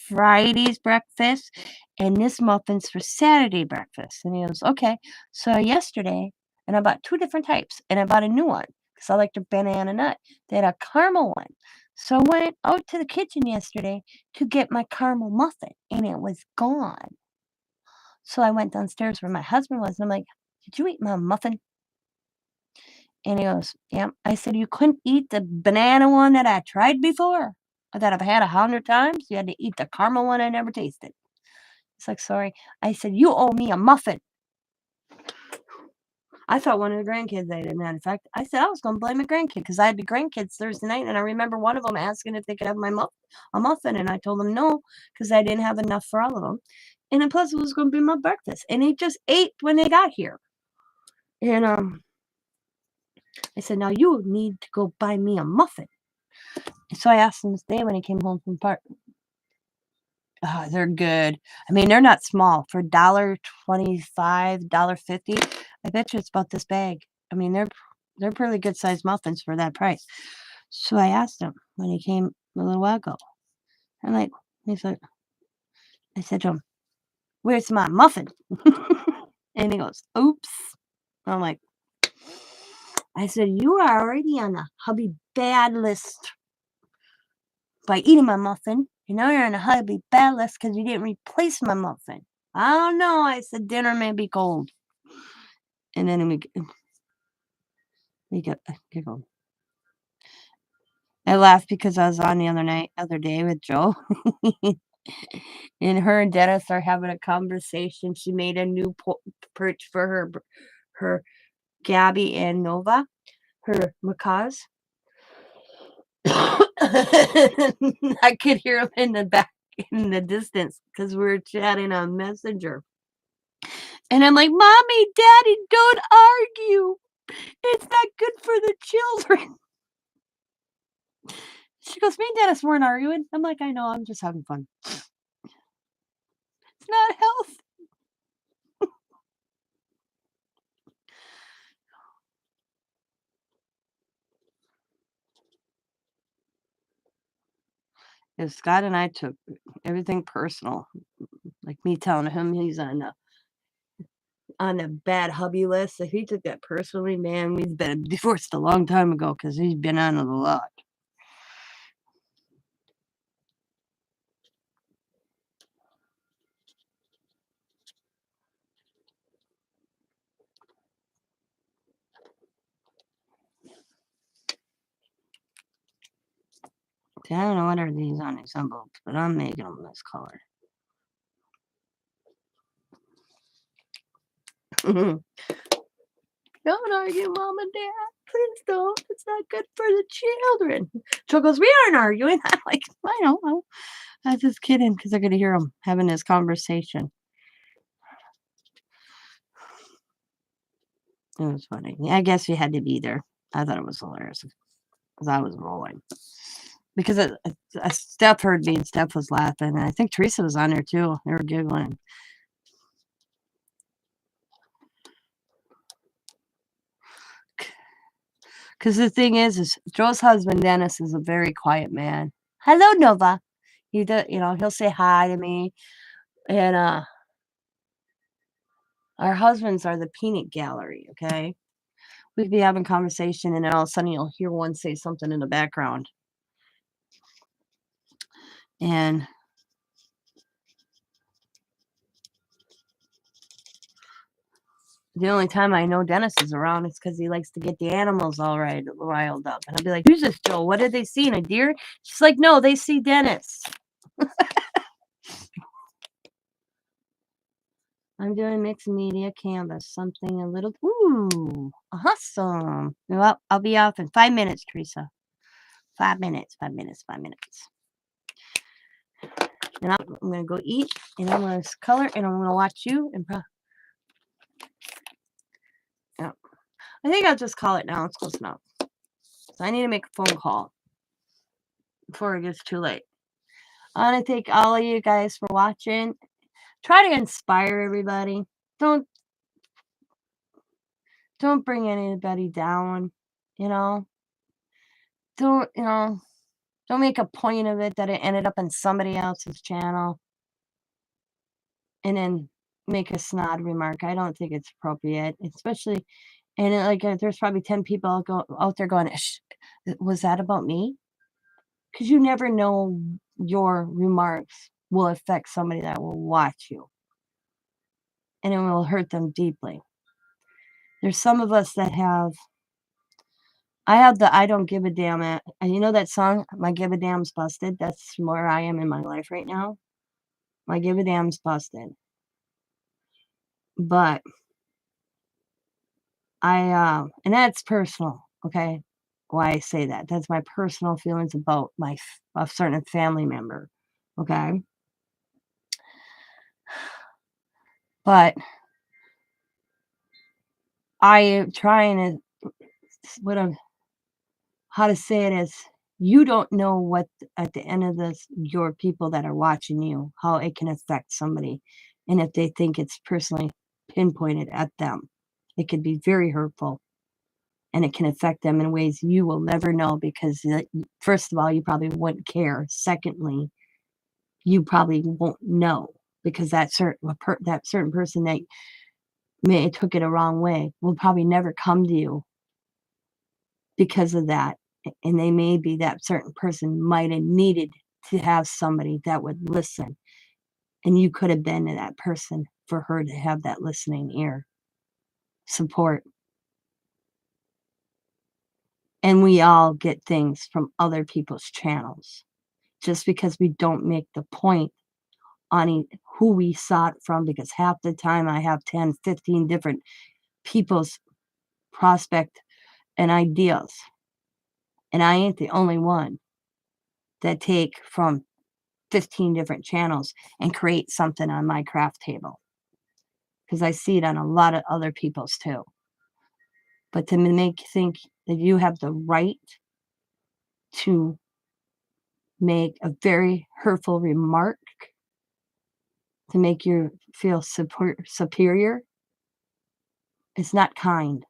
Friday's breakfast, and this muffin's for Saturday breakfast." And he goes, "Okay." So yesterday, and I bought 2 different types, and I bought a new one because I like the banana nut. They had a caramel one. So I went out to the kitchen yesterday to get my caramel muffin, and it was gone. So I went downstairs where my husband was, and I'm like, "Did you eat my muffin?" And he goes, "Yeah." I said, "You couldn't eat the banana one that I tried before, or that I've had 100 times? You had to eat the caramel one I never tasted." It's like, "Sorry." I said, "You owe me a muffin." I thought one of the grandkids ate it, matter of fact. I said I was gonna blame a grandkid because I had the grandkids Thursday night, and I remember one of them asking if they could have a muffin, and I told them no because I didn't have enough for all of them. And then plus it was gonna be my breakfast, and they just ate when they got here. And, I said, "Now you need to go buy me a muffin." And so I asked him this day when he came home from park. Oh, they're good. I mean, they're not small. For $1.25, $1.50, I bet you it's about this bag. I mean, they're pretty good sized muffins for that price. So I asked him when he came a little while ago. I'm like, he's like, I said to him, "Where's my muffin?" And he goes, "Oops." I'm like, I said, "You are already on the hubby bad list by eating my muffin. And now you're on a hubby bad list because you didn't replace my muffin." "I don't know." I said, "Dinner may be cold." And then we got giggled. I laughed because I was on the other day with Joe, and her and Dennis are having a conversation. She made a new perch for her Gabby and Nova, her macaws. I could hear them in the back in the distance because we were chatting on Messenger. And I'm like, "Mommy, Daddy, don't argue. It's not good for the children." She goes, "Me and Dennis weren't arguing." I'm like, "I know, I'm just having fun. It's not healthy." If Scott and I took everything personal, like me telling him he's on the bad hubby list, if he took that personally, man, we'd been divorced a long time ago because he's been on it a lot. See, I don't know what are these on these envelopes, but I'm making them this color. Don't argue, Mom and Dad. Please don't. It's not good for the children. Joe goes, "We aren't arguing." I'm like, "I know. I was just kidding because they're going to hear them having this conversation." It was funny. Yeah, I guess you had to be there. I thought it was hilarious because I was rolling. Because Steph heard me and Steph was laughing. And I think Teresa was on there too. They were giggling. Because the thing is Joe's husband, Dennis, is a very quiet man. "Hello, Nova." He does, he'll say hi to me. And our husbands are the peanut gallery, okay? We'd be having conversation, and then all of a sudden you'll hear one say something in the background. And the only time I know Dennis is around is because he likes to get the animals all riled up. And I'll be like, "Who's this, Joe? What did they see? A deer?" She's like, "No, they see Dennis." I'm doing mixed media canvas, something a little, ooh, awesome. Well, I'll be off in 5 minutes, Teresa. 5 minutes, 5 minutes, 5 minutes. And I'm going to go eat, and I'm going to color, and I'm going to watch you. And yeah. I think I'll just call it now. It's close enough. So I need to make a phone call before it gets too late. I want to thank all of you guys for watching. Try to inspire everybody. Don't Don't bring anybody down, you know? Don't, don't make a point of it that it ended up in somebody else's channel and then make a snide remark. I don't think it's appropriate, especially and there's probably 10 people out there going, was that about me? Because you never know your remarks will affect somebody that will watch you and it will hurt them deeply. There's some of us that I have the I don't give a damn and you know that song, My Give a Damn's Busted? That's where I am in my life right now. My give a damn's busted. But and that's personal, okay? Why I say that. That's my personal feelings about a certain family member, okay? But I am trying to what I'm how to say it is you don't know what at the end of this your people that are watching you, how it can affect somebody. And if they think it's personally pinpointed at them, it could be very hurtful and it can affect them in ways you will never know because first of all, you probably wouldn't care. Secondly, you probably won't know because that certain person that may have took it a wrong way will probably never come to you because of that. And they may be that certain person might have needed to have somebody that would listen. And you could have been that person for her to have that listening ear support. And we all get things from other people's channels. Just because we don't make the point on who we saw it from, because half the time I have 10, 15 different people's prospect and ideas. And I ain't the only one that take from 15 different channels and create something on my craft table because I see it on a lot of other people's too. But to make you think that you have the right to make a very hurtful remark to make you feel superior, it's not kind.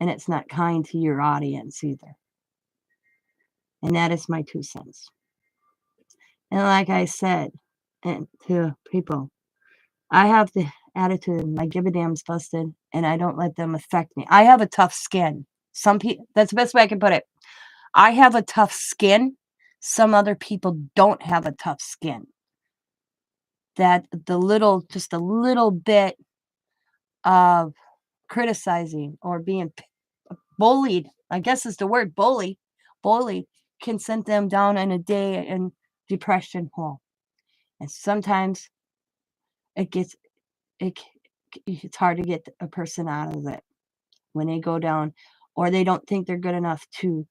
And it's not kind to your audience either. And that is my 2 cents. And like I said, and to people, I have the attitude, my give a damn's busted, and I don't let them affect me. I have a tough skin. Some people, that's the best way I can put it. I have a tough skin. Some other people don't have a tough skin. That just a little bit of criticizing or being bullied, I guess is the word bully can send them down in a day in depression hole. And sometimes it gets it it's hard to get a person out of it when they go down or they don't think they're good enough to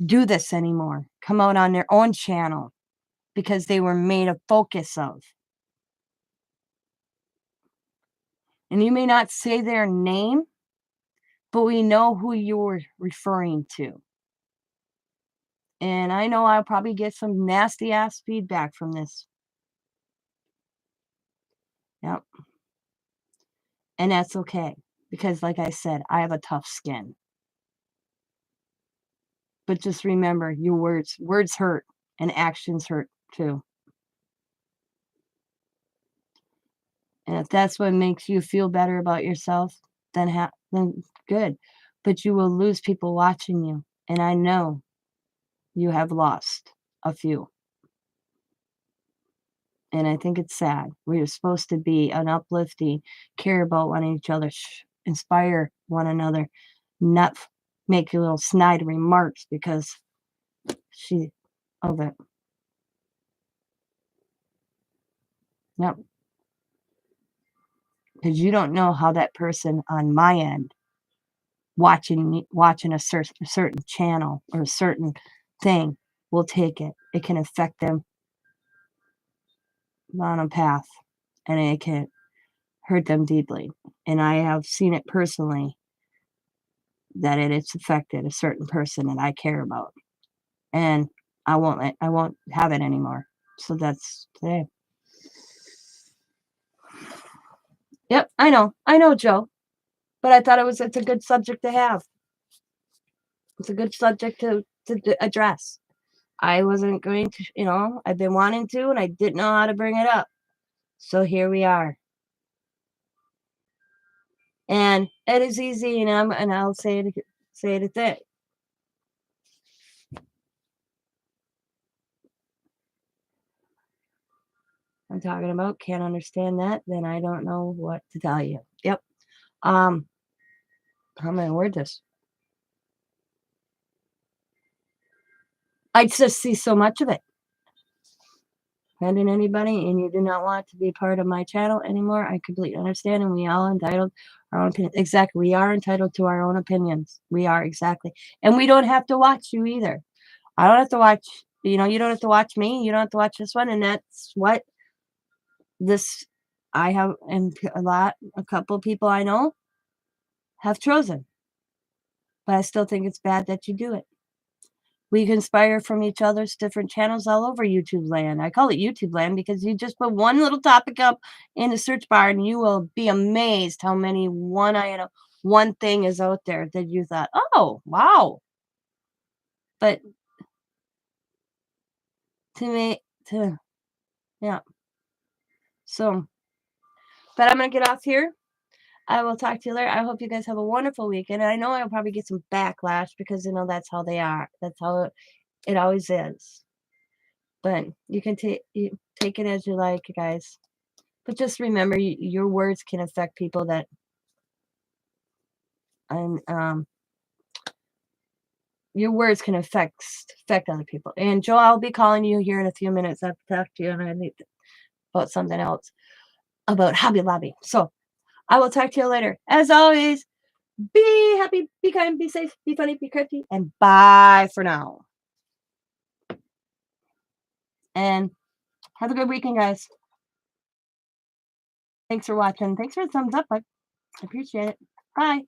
do this anymore. Come out on their own channel because they were made a focus of. And you may not say their name, but we know who you were referring to. And I know I'll probably get some nasty ass feedback from this. Yep. And that's okay because like I said, I have a tough skin. But just remember your words hurt and actions hurt too. And if that's what makes you feel better about yourself, then good. But you will lose people watching you. And I know you have lost a few. And I think it's sad. We're supposed to be an uplifting, care about one each other, inspire one another, not make little snide remarks because she of it. Yep. Because you don't know how that person on my end watching a certain channel or a certain thing will take it. It can affect them on a path, and it can hurt them deeply. And I have seen it personally that it's affected a certain person that I care about, and I won't have it anymore. So that's today. Yep, I know, Joe. But I thought it's a good subject to have. It's a good subject to address. I wasn't going to, I've been wanting to, and I didn't know how to bring it up. So here we are. And it is easy, and I'll say it again. I'm talking about can't understand that, then I don't know what to tell you. Yep. Um, how am I gonna word this? I just see so much of it. Offending anybody, and you do not want to be part of my channel anymore, I completely understand, and we all entitled our own opinion. Exactly, we are entitled to our own opinions. We are, exactly. And we don't have to watch you either. I don't have to watch, you don't have to watch me, you don't have to watch this one, and that's what this I have, and a couple of people I know have chosen. But I still think it's bad that you do it. We conspire from each other's different channels all over YouTube land. I call it YouTube land because you just put one little topic up in the search bar and you will be amazed how many one thing is out there that you thought, oh, wow. But yeah. So, but I'm going to get off here. I will talk to you later. I hope you guys have a wonderful weekend. And I know I'll probably get some backlash because, that's how they are. That's how it always is. But you can take it as you like, guys. But just remember, your words can affect people and your words can affect other people. And Joe, I'll be calling you here in a few minutes. I have to talk to you, and I need about something else about Hobby Lobby. So I will talk to you later. As always, be happy, be kind, be safe, be funny, be crafty, and bye for now. And have a good weekend, guys. Thanks for watching. Thanks for the thumbs up. I appreciate it. Bye.